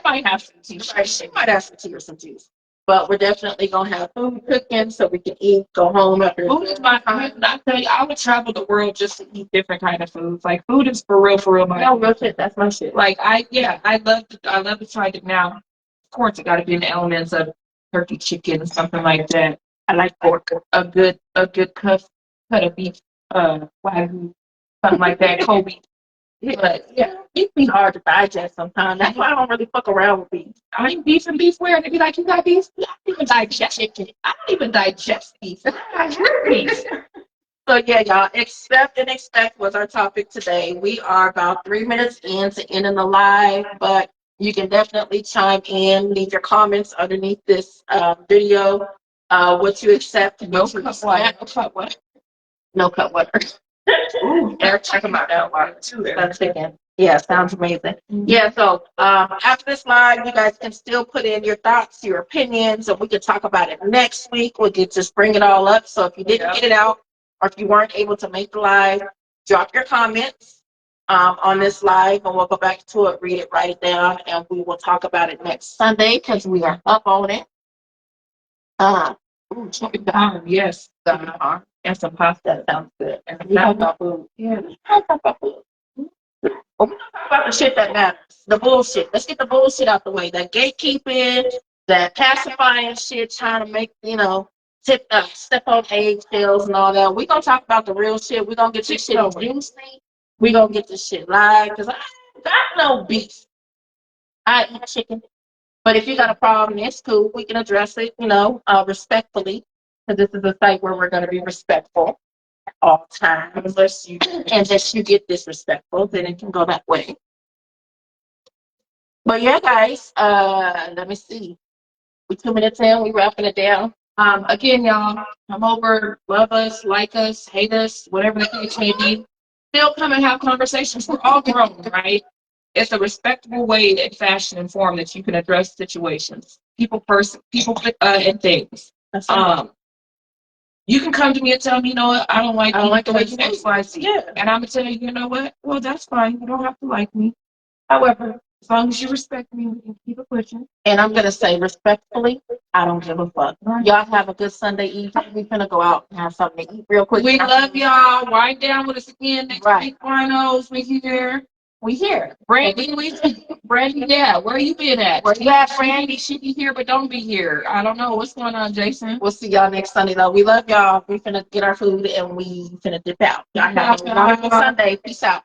might have some tea. Right, she might have some tea or some juice. But we're definitely gonna have food cooking so we can eat, go home after. Food is my I tell you, I would travel the world just to eat different kind of foods. Like food is for real my No, real shit, that's my shit. like I love to try it now. Of course it gotta be in the elements of turkey, chicken, something like that. I like pork, a good cut of beef, wagyu, something like that, Kobe. But yeah, it be hard to digest sometimes. That's why I don't really fuck around with beef. I mean beef and beef where they be like, you got beef? I don't even digest chicken. I don't even digest beef. I heard beef. So yeah, y'all, accept and expect was our topic today. We are about 3 minutes into ending the live, but you can definitely chime in, leave your comments underneath this video. What you accept, No what you cut water. respect. No cut water. No cut water. Ooh, check them out that water too. That's chicken. Yeah, sounds amazing. Yeah, so after this live, you guys can still put in your thoughts, your opinions, and we can talk about it next week. We can just bring it all up. So if you didn't get it out, or if you weren't able to make the live, drop your comments on this live, and we'll go back to it, read it, write it down, and we will talk about it next Sunday because we are up on it. Yes. And some pasta. That sounds good. And we talk about food. Yeah, we talk about food. But we don't talk about the shit that matters. The bullshit. Let's get the bullshit out the way. That gatekeeping, that pacifying shit, trying to make, step on eggshells and all that. We're going to talk about the real shit. We're going to get this shit juicy. We're going to get this shit live. Because I got no beef. I eat chicken. But if you got a problem, it's cool. We can address it, respectfully. Because this is a site where we're going to be respectful at all times. Unless you get disrespectful, then it can go that way. But yeah, guys, let me see. We 2 minutes in, we wrapping it down. Again, y'all, come over, love us, like us, hate us, whatever the case may be. Still come and have conversations. We're all grown, right? It's a respectable way and fashion and form that you can address situations, people, and things. You can come to me and tell me, you know what, I don't like the way you X, Y, Z. Yeah. And I'm gonna tell you, you know what? Well, that's fine. You don't have to like me. However, as long as you respect me, we can keep it pushing. And I'm gonna say respectfully, I don't give a fuck. Right. Y'all have a good Sunday evening. We're gonna go out and have something to eat real quick. We love y'all. Wind down with us again next week. WhINE-os, we here. We here. Brandy, yeah. Where you been at? Where you at, Brandy? She be here, but don't be here. I don't know what's going on, Jason. We'll see y'all next Sunday, though. We love y'all. We finna get our food and we finna dip out. Y'all have a wonderful Sunday. Peace out.